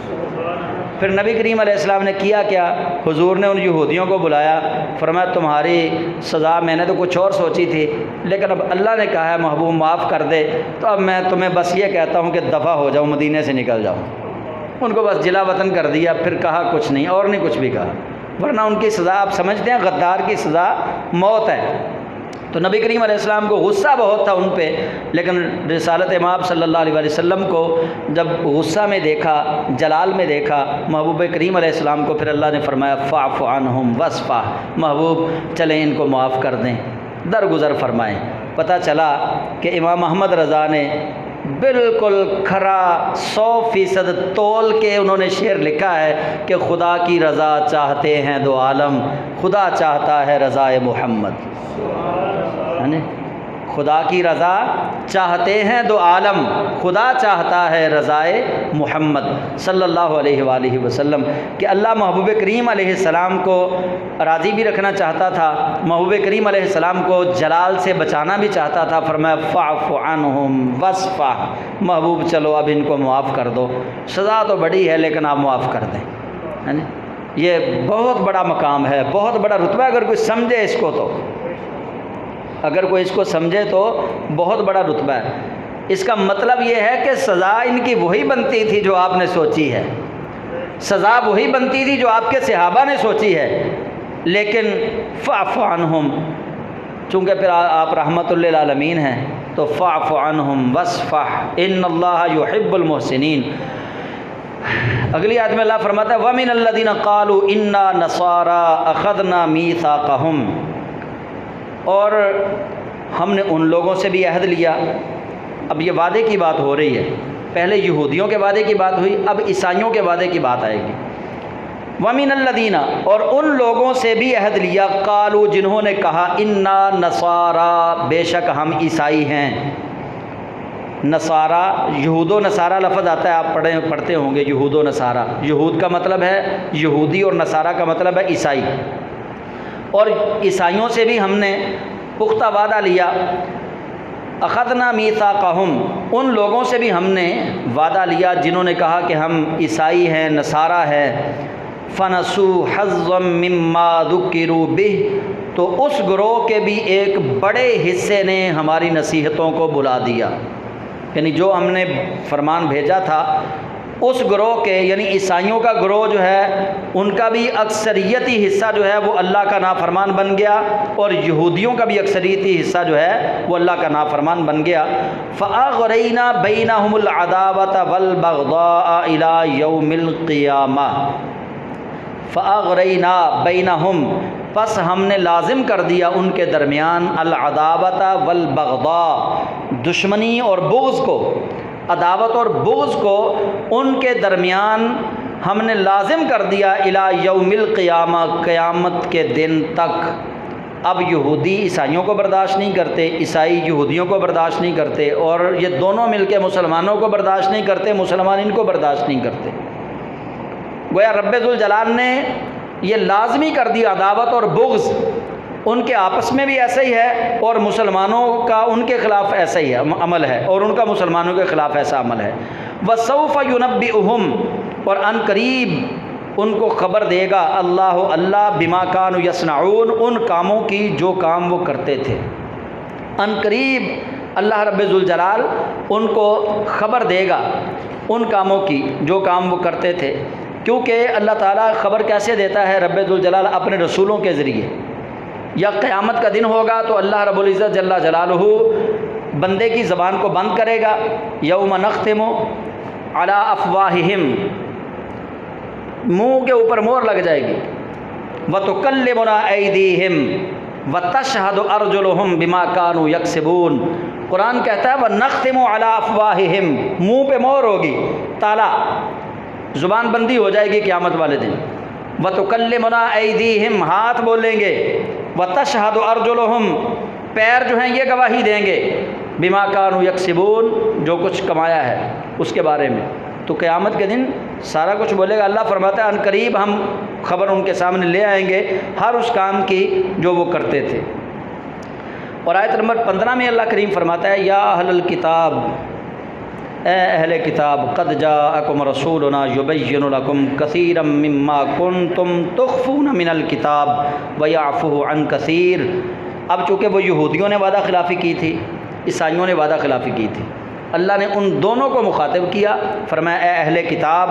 پھر نبی کریم علیہ السلام نے کیا کیا، حضور نے ان یہودیوں کو بلایا، فرمایا تمہاری سزا میں نے تو کچھ اور سوچی تھی، لیکن اب اللہ نے کہا ہے محبوب معاف کر دے، تو اب میں تمہیں بس یہ کہتا ہوں کہ دفع ہو جاؤ، مدینے سے نکل جاؤ۔ ان کو بس جلا وطن کر دیا، پھر کہا کچھ نہیں، اور نہیں کچھ بھی کہا، ورنہ ان کی سزا آپ سمجھتے ہیں غدار کی سزا موت ہے۔ تو نبی کریم علیہ السلام کو غصہ بہت تھا ان پہ، لیکن رسالت مآب صلی اللہ علیہ وسلم کو جب غصہ میں دیکھا، جلال میں دیکھا محبوب کریم علیہ السلام کو، پھر اللہ نے فرمایا فاعف عنہم وصفح، محبوب چلیں ان کو معاف کر دیں، درگزر فرمائیں۔ پتہ چلا کہ امام احمد رضا نے بالکل کھرا 100% تول کے انہوں نے شعر لکھا ہے کہ خدا کی رضا چاہتے ہیں دو عالم، خدا چاہتا ہے رضا محمد، خدا کی رضا چاہتے ہیں دو عالم، خدا چاہتا ہے رضا محمد صلی اللہ علیہ وآلہ وسلم، کہ اللہ محبوب کریم علیہ السلام کو راضی بھی رکھنا چاہتا تھا، محبوب کریم علیہ السلام کو جلال سے بچانا بھی چاہتا تھا۔ فرمایا فاعف عنہم وصفح، محبوب چلو اب ان کو معاف کر دو، سزا تو بڑی ہے لیکن آپ معاف کر دیں، ہے نا؟ یہ بہت بڑا مقام ہے، بہت بڑا رتبہ، اگر کوئی سمجھے اس کو، تو اگر کوئی اس کو سمجھے تو بہت بڑا رتبہ ہے۔ اس کا مطلب یہ ہے کہ سزا ان کی وہی بنتی تھی جو آپ نے سوچی ہے، سزا وہی بنتی تھی جو آپ کے صحابہ نے سوچی ہے، لیکن فاعف عنہم، چونکہ پھر آپ رحمت للعالمین ہیں، تو فاعف عنہم وصفح ان اللہ یحب المحسنین۔ اگلی آیت میں اللہ فرماتا ہے وَمِنَ الَّذِينَ قَالُوا إِنَّا نَصَارَىٰ أَخَذْنَا مِيثَاقَهُمْ، اور ہم نے ان لوگوں سے بھی عہد لیا۔ اب یہ وعدے کی بات ہو رہی ہے، پہلے یہودیوں کے وعدے کی بات ہوئی، اب عیسائیوں کے وعدے کی بات آئے گی۔ وَمِنَ الَّذِينَ، اور ان لوگوں سے بھی عہد لیا، قالوا، جنہوں نے کہا، اِنَّا نَصَارَىٰ، بے شک ہم عیسائی ہیں۔ نصارہ، یہود و نصارہ لفظ آتا ہے، آپ پڑھتے ہوں گے، یہود و نصارہ، یہود کا مطلب ہے یہودی اور نصارہ کا مطلب ہے عیسائی، اور عیسائیوں سے بھی ہم نے پختہ وعدہ لیا۔ اخذنا میثاقہم، ان لوگوں سے بھی ہم نے وعدہ لیا جنہوں نے کہا کہ ہم عیسائی ہیں، نصارہ ہیں۔ فنسوا حظا مما ذکروا بہ، تو اس گروہ کے بھی ایک بڑے حصے نے ہماری نصیحتوں کو بلا دیا، یعنی جو ہم نے فرمان بھیجا تھا اس گروہ کے، یعنی عیسائیوں کا گروہ جو ہے ان کا بھی اکثریتی حصہ جو ہے وہ اللہ کا نافرمان بن گیا، اور یہودیوں کا بھی اکثریتی حصہ جو ہے وہ اللہ کا نافرمان بن گیا۔ فَأَغْرَيْنَا بَيْنَهُمُ الْعَدَاوَةَ وَالْبَغْضَاءَ إِلَى يَوْمِ الْقِيَامَةِ۔ فَأَغْرَيْنَا بَيْنَهُمْ، پس ہم نے لازم کر دیا ان کے درمیان العداوت والبغضاء، دشمنی اور بغض کو، عداوت اور بغض کو ان کے درمیان ہم نے لازم کر دیا الی یوم القیامہ، قیامت کے دن تک۔ اب یہودی عیسائیوں کو برداشت نہیں کرتے، عیسائی یہودیوں کو برداشت نہیں کرتے، اور یہ دونوں مل کے مسلمانوں کو برداشت نہیں کرتے، مسلمان ان کو برداشت نہیں کرتے۔ گویا رب ذوالجلال نے یہ لازمی کر دی عداوت اور بغض، ان کے آپس میں بھی ایسا ہی ہے، اور مسلمانوں کا ان کے خلاف ایسا ہی ہے عمل ہے، اور ان کا مسلمانوں کے خلاف ایسا عمل ہے۔ وَسَوْفَ يُنَبِّئُهُمْ، اور ان قریب ان کو خبر دے گا اللہ بما كانوا يصنعون، ان کاموں کی جو کام وہ کرتے تھے۔ ان قریب اللہ رب ذوالجلال ان کو خبر دے گا ان کاموں کی جو کام وہ کرتے تھے، کیونکہ اللہ تعالیٰ خبر کیسے دیتا ہے رب ذوالجلال؟ اپنے رسولوں کے ذریعے۔ یا قیامت کا دن ہوگا تو اللہ رب العزت جل جلالہ بندے کی زبان کو بند کرے گا، یوم نختم علی افواہہم، منہ کے اوپر مور لگ جائے گی، وتکلمنا ایدیہم وتشہد ارجلہم بما کانوا یکسبون۔ قرآن کہتا ہے وَنَخْتِمُ عَلَىٰ أَفْوَاهِهِمْ، منہ پہ مور ہوگی، تالا، زبان بندی ہو جائے گی قیامت والے دن۔ وَتُكَلِّمُنَا أَيْدِيهِمْ، ہاتھ بولیں گے، وَتَشْهَدُ أَرْجُلُهُمْ، پیر جو ہیں یہ گواہی دیں گے، بِمَا كَانُوا يَكْسِبُونَ، جو کچھ کمایا ہے اس کے بارے میں۔ تو قیامت کے دن سارا کچھ بولے گا۔ اللہ فرماتا ہے ان قریب ہم خبر ان کے سامنے لے آئیں گے ہر اس کام کی جو وہ کرتے تھے۔ اور آیت نمبر 15 میں اللہ کریم فرماتا ہے یا اہل الکتاب، اے اہل کتاب، قد جاءکم رسولنا یبین لکم کثیرا مما کنتم تخفون من الکتاب ویعفو عن کثیر۔ اب چونکہ وہ یہودیوں نے وعدہ خلافی کی تھی، عیسائیوں نے وعدہ خلافی کی تھی، اللہ نے ان دونوں کو مخاطب کیا، فرمایا اے اہل کتاب،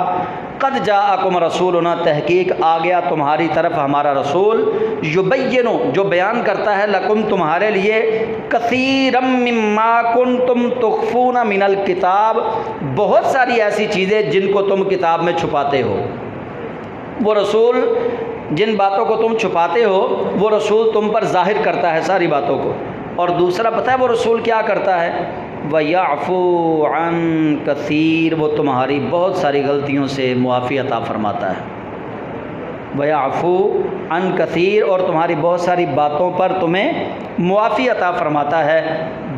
قد جاءکم رسولنا، تحقیق آ گیا تمہاری طرف ہمارا رسول، یبین، جو بیان کرتا ہے، لکم تمہارے لیے، کثیرا مما کنتم تخفون من الکتاب، بہت ساری ایسی چیزیں جن کو تم کتاب میں چھپاتے ہو۔ وہ رسول جن باتوں کو تم چھپاتے ہو وہ رسول تم پر ظاہر کرتا ہے ساری باتوں کو۔ اور دوسرا پتہ ہے وہ رسول کیا کرتا ہے؟ وَيَعْفُو عَن كَثِيرٍ، وہ تمہاری بہت ساری غلطیوں سے معافی عطا فرماتا ہے۔ وَيَعْفُو عَن كَثِيرٍ، اور تمہاری بہت ساری باتوں پر تمہیں معافی عطا فرماتا ہے،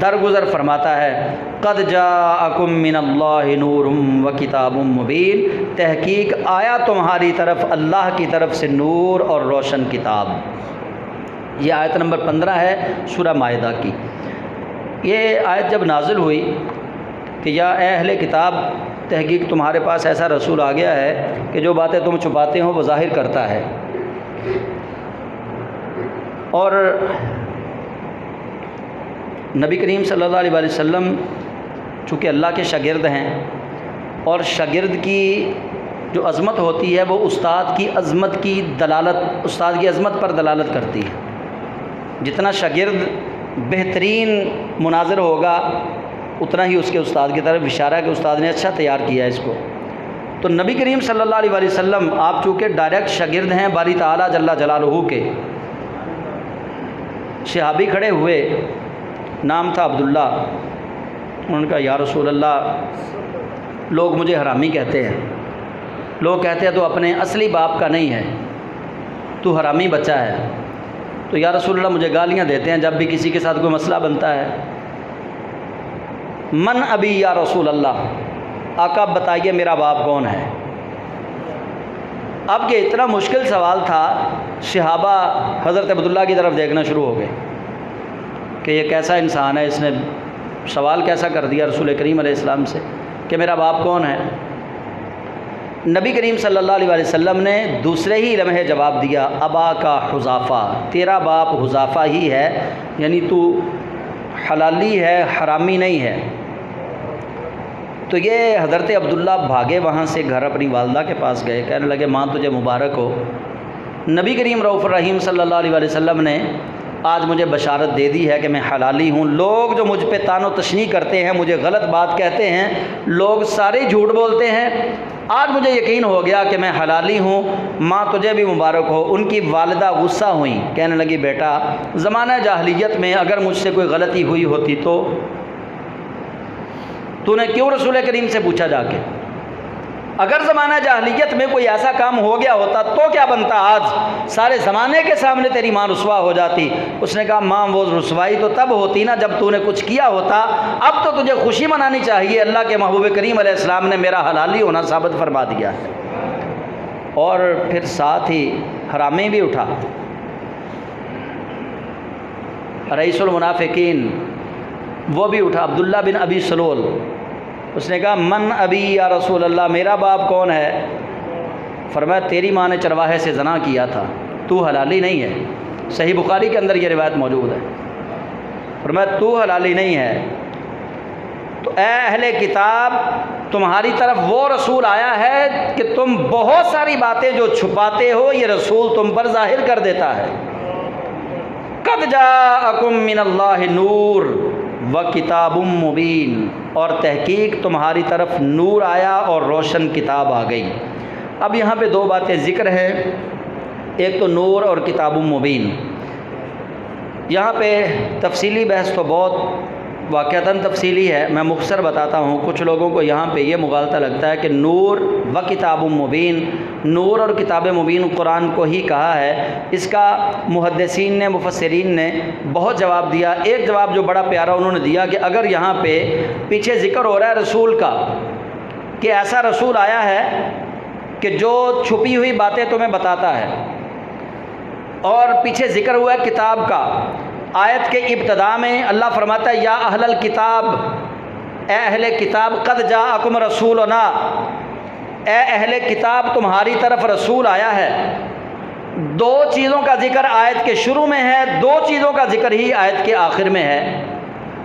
درگزر فرماتا ہے۔ قد جاءکم من اللہ نور وکتاب مبین، تحقیق آیا تمہاری طرف اللہ کی طرف سے نور اور روشن کتاب۔ یہ آیت نمبر 15 ہے سورہ مائدہ کی۔ یہ آیت جب نازل ہوئی کہ یا اے اہل کتاب، تحقیق تمہارے پاس ایسا رسول آ گیا ہے کہ جو باتیں تم چھپاتے ہو وہ ظاہر کرتا ہے، اور نبی کریم صلی اللہ علیہ وسلم چونکہ اللہ کے شاگرد ہیں، اور شاگرد کی جو عظمت ہوتی ہے وہ استاد کی عظمت کی دلالت، استاد کی عظمت پر دلالت کرتی ہے۔ جتنا شاگرد بہترین مناظر ہوگا اتنا ہی اس کے استاد کی طرف اشارہ ہے کہ استاد نے اچھا تیار کیا ہے اس کو۔ تو نبی کریم صلی اللہ علیہ وسلم آپ چونکہ ڈائریکٹ شاگرد ہیں باری تعالیٰ جل جلالہ کے، صحابی کھڑے ہوئے، نام تھا عبداللہ، انہوں نے کہا یا رسول اللہ، لوگ مجھے حرامی کہتے ہیں، لوگ کہتے ہیں تو اپنے اصلی باپ کا نہیں ہے، تو حرامی بچہ ہے۔ تو یا رسول اللہ مجھے گالیاں دیتے ہیں جب بھی کسی کے ساتھ کوئی مسئلہ بنتا ہے۔ من ابی یا رسول اللہ، آقا بتائیے میرا باپ کون ہے؟ اب یہ اتنا مشکل سوال تھا، صحابہ حضرت عبداللہ کی طرف دیکھنا شروع ہو گئے کہ یہ کیسا انسان ہے، اس نے سوال کیسا کر دیا رسول کریم علیہ السلام سے کہ میرا باپ کون ہے۔ نبی کریم صلی اللہ علیہ وسلم نے دوسرے ہی لمحے جواب دیا، ابا کا حذافہ، تیرا باپ حذافہ ہی ہے، یعنی تو حلالی ہے، حرامی نہیں ہے۔ تو یہ حضرت عبداللہ بھاگے وہاں سے، گھر اپنی والدہ کے پاس گئے، کہنے لگے ماں تجھے مبارک ہو، نبی کریم رؤوف الرحیم صلی اللہ علیہ وسلم نے آج مجھے بشارت دے دی ہے کہ میں حلالی ہوں۔ لوگ جو مجھ پہ تان و تشنیع کرتے ہیں، مجھے غلط بات کہتے ہیں، لوگ سارے جھوٹ بولتے ہیں، آج مجھے یقین ہو گیا کہ میں حلالی ہوں، ماں تجھے بھی مبارک ہو۔ ان کی والدہ غصہ ہوئیں، کہنے لگی بیٹا زمانہ جاہلیت میں اگر مجھ سے کوئی غلطی ہوئی ہوتی تو نے کیوں رسول کریم سے پوچھا جا کے؟ اگر زمانہ جاہلیت میں کوئی ایسا کام ہو گیا ہوتا تو کیا بنتا، آج سارے زمانے کے سامنے تیری ماں رسوا ہو جاتی۔ اس نے کہا ماں وہ رسوائی تو تب ہوتی نا جب تو نے کچھ کیا ہوتا، اب تو تجھے خوشی منانی چاہیے، اللہ کے محبوب کریم علیہ السلام نے میرا حلالی ہونا ثابت فرما دیا ہے۔ اور پھر ساتھ ہی حرامی بھی اٹھا، رئیس المنافقین وہ بھی اٹھا، عبداللہ بن ابی سلول، اس نے کہا من ابی یا رسول اللہ، میرا باپ کون ہے؟ فرمایا تیری ماں نے چرواہے سے زنا کیا تھا، تو حلالی نہیں ہے۔ صحیح بخاری کے اندر یہ روایت موجود ہے۔ فرمایا تو حلالی نہیں ہے۔ تو اے اہل کتاب، تمہاری طرف وہ رسول آیا ہے کہ تم بہت ساری باتیں جو چھپاتے ہو یہ رسول تم پر ظاہر کر دیتا ہے۔ قد جاءکم من اللہ نور وکتاب مبین، اور تحقیق تمہاری طرف نور آیا اور روشن کتاب آ گئی۔ اب یہاں پہ دو باتیں ذکر ہیں، ایک تو نور اور کتاب مبین۔ یہاں پہ تفصیلی بحث تو بہت واقعتاً تفصیلی ہے، میں مختصر بتاتا ہوں۔ کچھ لوگوں کو یہاں پہ یہ مغالطہ لگتا ہے کہ نور و کتاب مبین، نور اور کتاب مبین قرآن کو ہی کہا ہے۔ اس کا محدثین نے، مفسرین نے بہت جواب دیا۔ ایک جواب جو بڑا پیارا انہوں نے دیا کہ اگر یہاں پہ پیچھے ذکر ہو رہا ہے رسول کا کہ ایسا رسول آیا ہے کہ جو چھپی ہوئی باتیں تمہیں بتاتا ہے، اور پیچھے ذکر ہوا ہے کتاب کا، آیت کے ابتدا میں اللہ فرماتا ہے یا اہل الکتاب، اے اہل کتاب، قد جاءکم رسولنا، اے اہل کتاب تمہاری طرف رسول آیا ہے۔ دو چیزوں کا ذکر آیت کے شروع میں ہے، دو چیزوں کا ذکر ہی آیت کے آخر میں ہے۔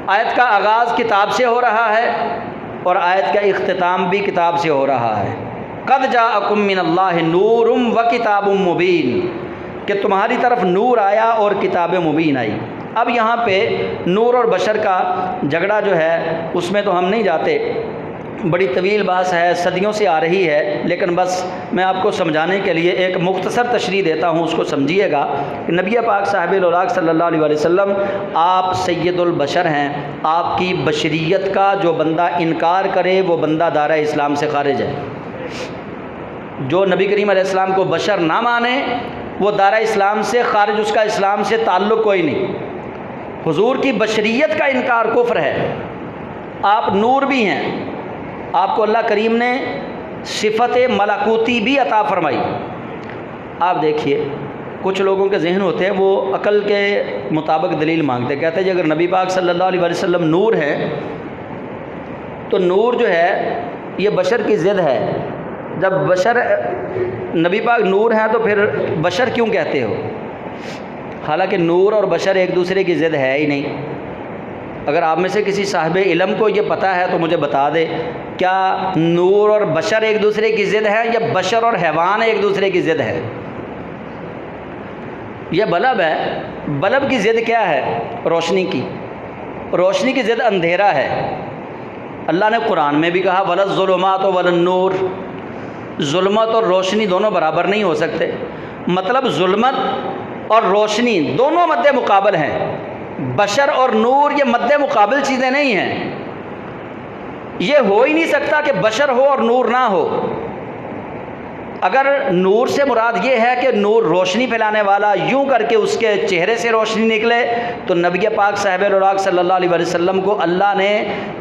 آیت کا آغاز کتاب سے ہو رہا ہے اور آیت کا اختتام بھی کتاب سے ہو رہا ہے۔ قد جاءکم من اللہ نور و کتاب مبین، کہ تمہاری طرف نور آیا اور کتاب مبین آئی۔ اب یہاں پہ نور اور بشر کا جھگڑا جو ہے اس میں تو ہم نہیں جاتے، بڑی طویل بحث ہے، صدیوں سے آ رہی ہے، لیکن بس میں آپ کو سمجھانے کے لیے ایک مختصر تشریح دیتا ہوں، اس کو سمجھیے گا کہ نبی پاک صاحب الاوراق صلی اللہ علیہ وسلم آپ سید البشر ہیں۔ آپ کی بشریت کا جو بندہ انکار کرے وہ بندہ دائرہ اسلام سے خارج ہے۔ جو نبی کریم علیہ السلام کو بشر نہ مانے وہ دائرہ اسلام سے خارج، اس کا اسلام سے تعلق کوئی نہیں۔ حضور کی بشریت کا انکار کفر ہے۔ آپ نور بھی ہیں، آپ کو اللہ کریم نے صفت ملکوتی بھی عطا فرمائی۔ آپ دیکھیے کچھ لوگوں کے ذہن ہوتے ہیں وہ عقل کے مطابق دلیل مانگتے، کہتے ہیں جی اگر نبی پاک صلی اللہ علیہ وسلم نور ہے تو نور جو ہے یہ بشر کی ضد ہے۔ جب بشر نبی پاک نور ہیں تو پھر بشر کیوں کہتے ہو؟ حالانکہ نور اور بشر ایک دوسرے کی ضد ہے ہی نہیں۔ اگر آپ میں سے کسی صاحب علم کو یہ پتہ ہے تو مجھے بتا دے، کیا نور اور بشر ایک دوسرے کی ضد ہے یا بشر اور حیوان ایک دوسرے کی ضد ہے؟ یہ بلب ہے، بلب کی ضد کیا ہے؟ روشنی کی، روشنی کی ضد اندھیرا ہے۔ اللہ نے قرآن میں بھی کہا وَلَا الظُّلُمَاتُ وَلَا النُّورُ، ظلمت اور روشنی دونوں برابر نہیں ہو سکتے۔ مطلب ظلمت اور روشنی دونوں مد مقابل ہیں، بشر اور نور یہ مد مقابل چیزیں نہیں ہیں۔ یہ ہو ہی نہیں سکتا کہ بشر ہو اور نور نہ ہو۔ اگر نور سے مراد یہ ہے کہ نور روشنی پھیلانے والا، یوں کر کے اس کے چہرے سے روشنی نکلے، تو نبی پاک صاحب الاوراق صلی اللہ علیہ وسلم کو اللہ نے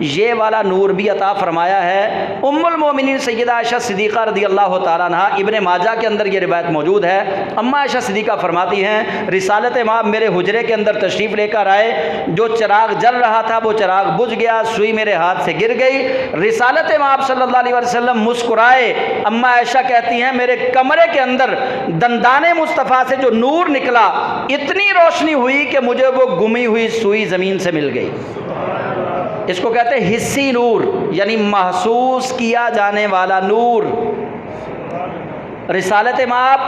یہ والا نور بھی عطا فرمایا ہے۔ ام المومنین سیدہ عائشہ صدیقہ رضی اللہ تعالیٰ عنہا، ابن ماجہ کے اندر یہ روایت موجود ہے، اما عائشہ صدیقہ فرماتی ہیں رسالت ماں میرے حجرے کے اندر تشریف لے کر آئے، جو چراغ جل رہا تھا وہ چراغ بجھ گیا، سوئی میرے ہاتھ سے گر گئی۔ رسالت ماں صلی اللہ علیہ وسلم مسکرائے، اما عائشہ کہتی ہیں میرے کمرے کے اندر دندان مصطفیٰ سے جو نور نکلا، اتنی روشنی ہوئی کہ مجھے وہ گمی ہوئی سوئی زمین سے مل گئی۔ اس کو کہتے ہیں حسی نور، یعنی محسوس کیا جانے والا نور۔ رسالت مآب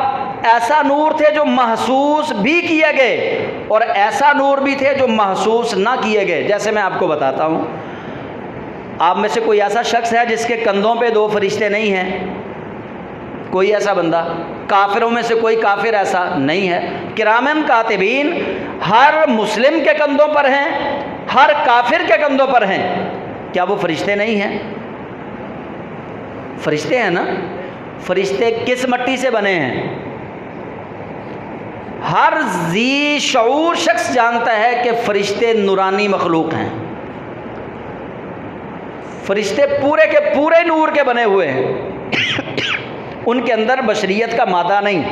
ایسا نور تھے جو محسوس بھی کیے گئے اور ایسا نور بھی تھے جو محسوس نہ کیے گئے۔ جیسے میں آپ کو بتاتا ہوں، آپ میں سے کوئی ایسا شخص ہے جس کے کندھوں پہ دو فرشتے نہیں ہیں؟ کوئی ایسا بندہ؟ کافروں میں سے کوئی کافر ایسا نہیں ہے۔ کرامن کاتبین ہر مسلم کے کندھوں پر ہیں، ہر کافر کے کندھوں پر ہیں۔ کیا وہ فرشتے نہیں ہیں؟ فرشتے ہیں نا۔ فرشتے کس مٹی سے بنے ہیں؟ ہر ذی شعور شخص جانتا ہے کہ فرشتے نورانی مخلوق ہیں۔ فرشتے پورے کے پورے نور کے بنے ہوئے ہیں۔ ان کے اندر بشریت کا مادہ نہیں،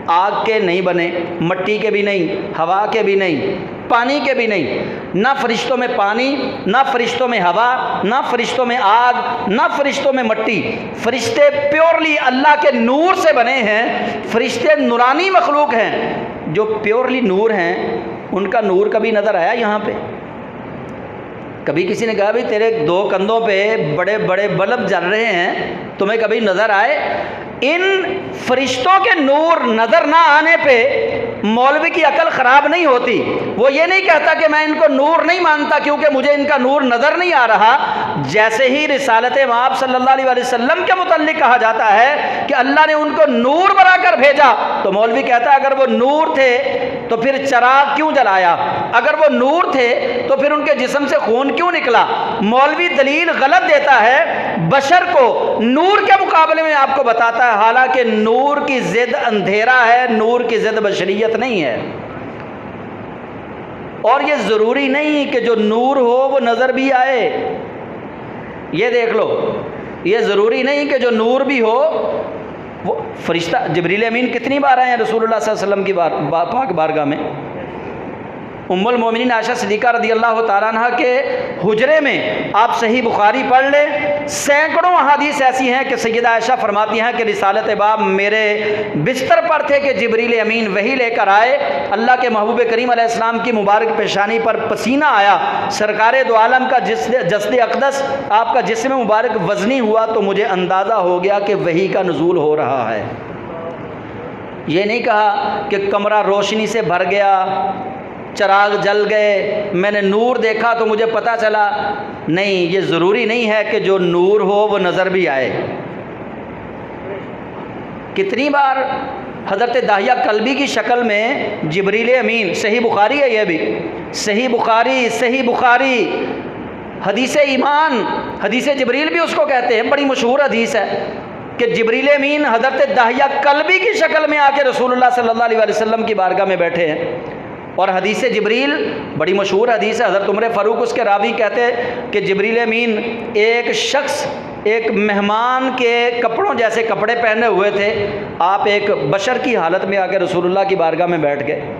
آگ کے نہیں بنے، مٹی کے بھی نہیں، ہوا کے بھی نہیں، پانی کے بھی نہیں۔ نہ فرشتوں میں پانی، نہ فرشتوں میں ہوا، نہ فرشتوں میں آگ، نہ فرشتوں میں مٹی۔ فرشتے پیورلی اللہ کے نور سے بنے ہیں۔ فرشتے نورانی مخلوق ہیں۔ جو پیورلی نور ہیں ان کا نور کبھی نظر آیا یہاں پہ؟ کبھی کسی نے کہا بھائی تیرے دو کندھوں پہ بڑے بڑے بلب جل رہے ہیں، تمہیں کبھی نظر آئے؟ ان فرشتوں کے نور نظر نہ آنے پہ مولوی کی عقل خراب نہیں ہوتی، وہ یہ نہیں کہتا کہ میں ان کو نور نہیں مانتا کیونکہ مجھے ان کا نور نظر نہیں آ رہا۔ جیسے ہی رسالت مآب صلی اللہ علیہ وسلم کے متعلق کہا جاتا ہے کہ اللہ نے ان کو نور بنا کر بھیجا، تو مولوی کہتا ہے اگر وہ نور تھے تو پھر چراغ کیوں جلایا، اگر وہ نور تھے تو پھر ان کے جسم سے خون کیوں نکلا۔ مولوی دلیل غلط دیتا ہے، بشر کو نور کے مقابلے میں آپ کو بتاتا ہے، حالانکہ نور کی ضد اندھیرا ہے، نور کی ضد بشریت نہیں ہے۔ اور یہ ضروری نہیں کہ جو نور ہو وہ نظر بھی آئے، یہ دیکھ لو، یہ ضروری نہیں کہ جو نور بھی ہو وہ فرشتہ جبریل امین کتنی بار آئے ہیں رسول اللہ صلی اللہ علیہ وسلم کی پاک بارگاہ میں؟ ام المومنین عائشہ صدیقہ رضی اللہ تعالیٰ عنہ کے حجرے میں آپ صحیح بخاری پڑھ لیں، سینکڑوں احادیث ایسی ہیں کہ سیدہ عائشہ فرماتی ہیں کہ رسالت باب میرے بستر پر تھے کہ جبریل امین وحی لے کر آئے، اللہ کے محبوب کریم علیہ السلام کی مبارک پیشانی پر پسینہ آیا، سرکار دو عالم کا جسد اقدس آپ کا جسم مبارک وزنی ہوا تو مجھے اندازہ ہو گیا کہ وحی کا نزول ہو رہا ہے۔ یہ نہیں کہا کہ کمرہ روشنی سے بھر گیا، چراغ جل گئے، میں نے نور دیکھا تو مجھے پتہ چلا، نہیں، یہ ضروری نہیں ہے کہ جو نور ہو وہ نظر بھی آئے۔ کتنی بار حضرت داہیہ کلبی کی شکل میں جبریل امین، صحیح بخاری ہے، یہ بھی صحیح بخاری حدیث ایمان، حدیث جبریل بھی اس کو کہتے ہیں، بڑی مشہور حدیث ہے کہ جبریل امین حضرت داہیہ کلبی کی شکل میں آ کے رسول اللہ صلی اللہ علیہ وسلم کی بارگاہ میں بیٹھے ہیں۔ اور حدیث جبریل بڑی مشہور حدیث ہے، حضرت عمر فاروق اس کے راوی کہتے ہیں کہ جبریل امین ایک شخص ایک مہمان کے کپڑوں جیسے کپڑے پہنے ہوئے تھے، آپ ایک بشر کی حالت میں آ کے رسول اللہ کی بارگاہ میں بیٹھ گئے۔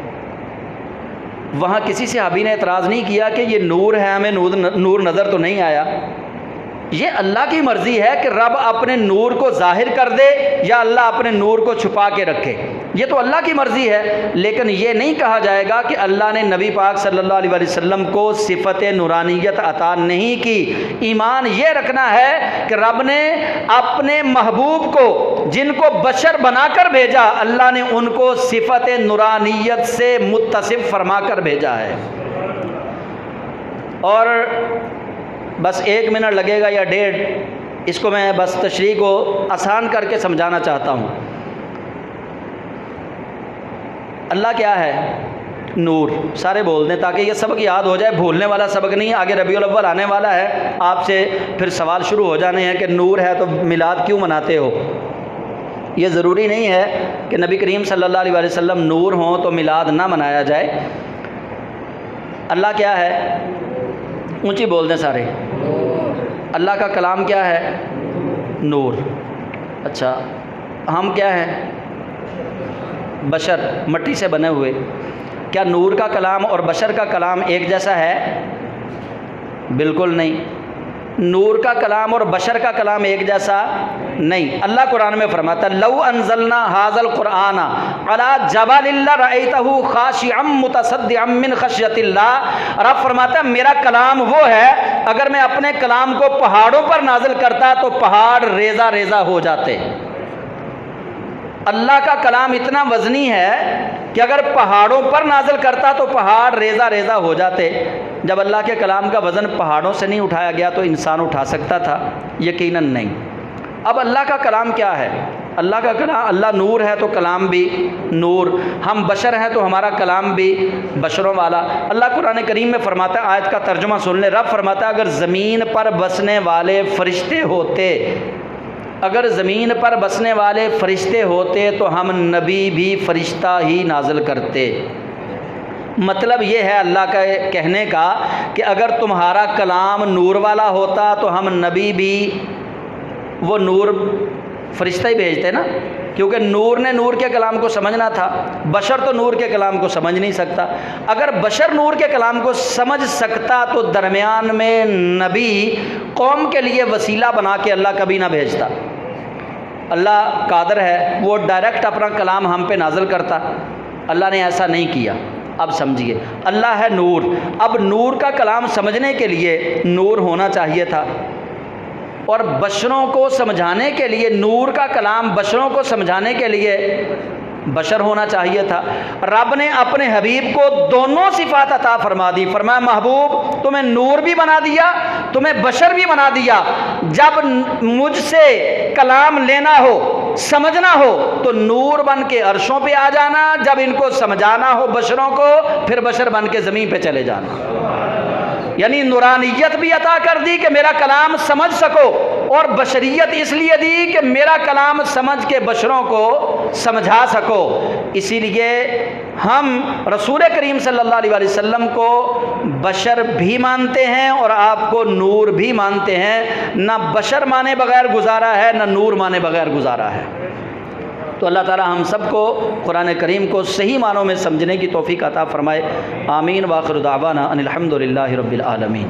وہاں کسی صحابی نے اعتراض نہیں کیا کہ یہ نور ہے، ہمیں نور نظر تو نہیں آیا۔ یہ اللہ کی مرضی ہے کہ رب اپنے نور کو ظاہر کر دے یا اللہ اپنے نور کو چھپا کے رکھے، یہ تو اللہ کی مرضی ہے، لیکن یہ نہیں کہا جائے گا کہ اللہ نے نبی پاک صلی اللہ علیہ وسلم کو صفت نورانیت عطا نہیں کی۔ ایمان یہ رکھنا ہے کہ رب نے اپنے محبوب کو جن کو بشر بنا کر بھیجا، اللہ نے ان کو صفت نورانیت سے متصف فرما کر بھیجا ہے۔ اور بس 1 منٹ لگے گا یا 1.5، اس کو میں بس تشریح کو آسان کر کے سمجھانا چاہتا ہوں۔ اللہ کیا ہے؟ نور، سارے بول دیں تاکہ یہ سبق یاد ہو جائے، بھولنے والا سبق نہیں۔ آگے ربیع الاول آنے والا ہے، آپ سے پھر سوال شروع ہو جانے ہیں کہ نور ہے تو میلاد کیوں مناتے ہو؟ یہ ضروری نہیں ہے کہ نبی کریم صلی اللہ علیہ وسلم نور ہوں تو میلاد نہ منایا جائے۔ اللہ کیا ہے؟ اونچی بول دیں سارے، اللہ کا کلام کیا ہے؟ نور۔ اچھا، ہم کیا ہیں؟ بشر، مٹی سے بنے ہوئے۔ کیا نور کا کلام اور بشر کا کلام ایک جیسا ہے؟ بالکل نہیں، نور کا کلام اور بشر کا کلام ایک جیسا نہیں۔ اللہ قرآن میں فرماتا ہے لو انزلنا هذا القرآن على جبل لرأيته خاشعا متصدعا من خشیۃ اللہ۔ رب فرماتا ہے میرا کلام وہ ہے، اگر میں اپنے کلام کو پہاڑوں پر نازل کرتا تو پہاڑ ریزہ ریزہ ہو جاتے۔ اللہ کا کلام اتنا وزنی ہے کہ اگر پہاڑوں پر نازل کرتا تو پہاڑ ریزہ ریزہ ہو جاتے۔ جب اللہ کے کلام کا وزن پہاڑوں سے نہیں اٹھایا گیا تو انسان اٹھا سکتا تھا؟ یقیناً نہیں۔ اب اللہ کا کلام کیا ہے؟ اللہ کا کلام، اللہ نور ہے تو کلام بھی نور، ہم بشر ہیں تو ہمارا کلام بھی بشروں والا۔ اللہ قرآن کریم میں فرماتا ہے، آیت کا ترجمہ سن لیں، رب فرماتا ہے اگر زمین پر بسنے والے فرشتے ہوتے، اگر زمین پر بسنے والے فرشتے ہوتے تو ہم نبی بھی فرشتہ ہی نازل کرتے۔ مطلب یہ ہے اللہ کا کہنے کا کہ اگر تمہارا کلام نور والا ہوتا تو ہم نبی بھی وہ نور فرشتہ ہی بھیجتے نا، کیونکہ نور نے نور کے کلام کو سمجھنا تھا، بشر تو نور کے کلام کو سمجھ نہیں سکتا۔ اگر بشر نور کے کلام کو سمجھ سکتا تو درمیان میں نبی قوم کے لیے وسیلہ بنا کے اللہ کبھی نہ بھیجتا۔ اللہ قادر ہے، وہ ڈائریکٹ اپنا کلام ہم پہ نازل کرتا، اللہ نے ایسا نہیں کیا۔ اب سمجھیے، اللہ ہے نور، اب نور کا کلام سمجھنے کے لیے نور ہونا چاہیے تھا، اور بشروں کو سمجھانے کے لیے نور کا کلام بشروں کو سمجھانے کے لیے بشر ہونا چاہیے تھا۔ رب نے اپنے حبیب کو دونوں صفات عطا فرما دی، فرمایا محبوب تمہیں نور بھی بنا دیا، تمہیں بشر بھی بنا دیا، جب مجھ سے کلام لینا ہو سمجھنا ہو تو نور بن کے عرشوں پہ آ جانا، جب ان کو سمجھانا ہو بشروں کو پھر بشر بن کے زمین پہ چلے جانا۔ یعنی نورانیت بھی عطا کر دی کہ میرا کلام سمجھ سکو، اور بشریت اس لیے دی کہ میرا کلام سمجھ کے بشروں کو سمجھا سکو۔ اسی لیے ہم رسول کریم صلی اللہ علیہ وسلم کو بشر بھی مانتے ہیں اور آپ کو نور بھی مانتے ہیں، نہ بشر مانے بغیر گزارا ہے نہ نور مانے بغیر گزارا ہے۔ تو اللہ تعالی ہم سب کو قرآن کریم کو صحیح معنوں میں سمجھنے کی توفیق عطا فرمائے۔ آمین۔ وآخر دعوانا ان الحمد للہ رب العالمین۔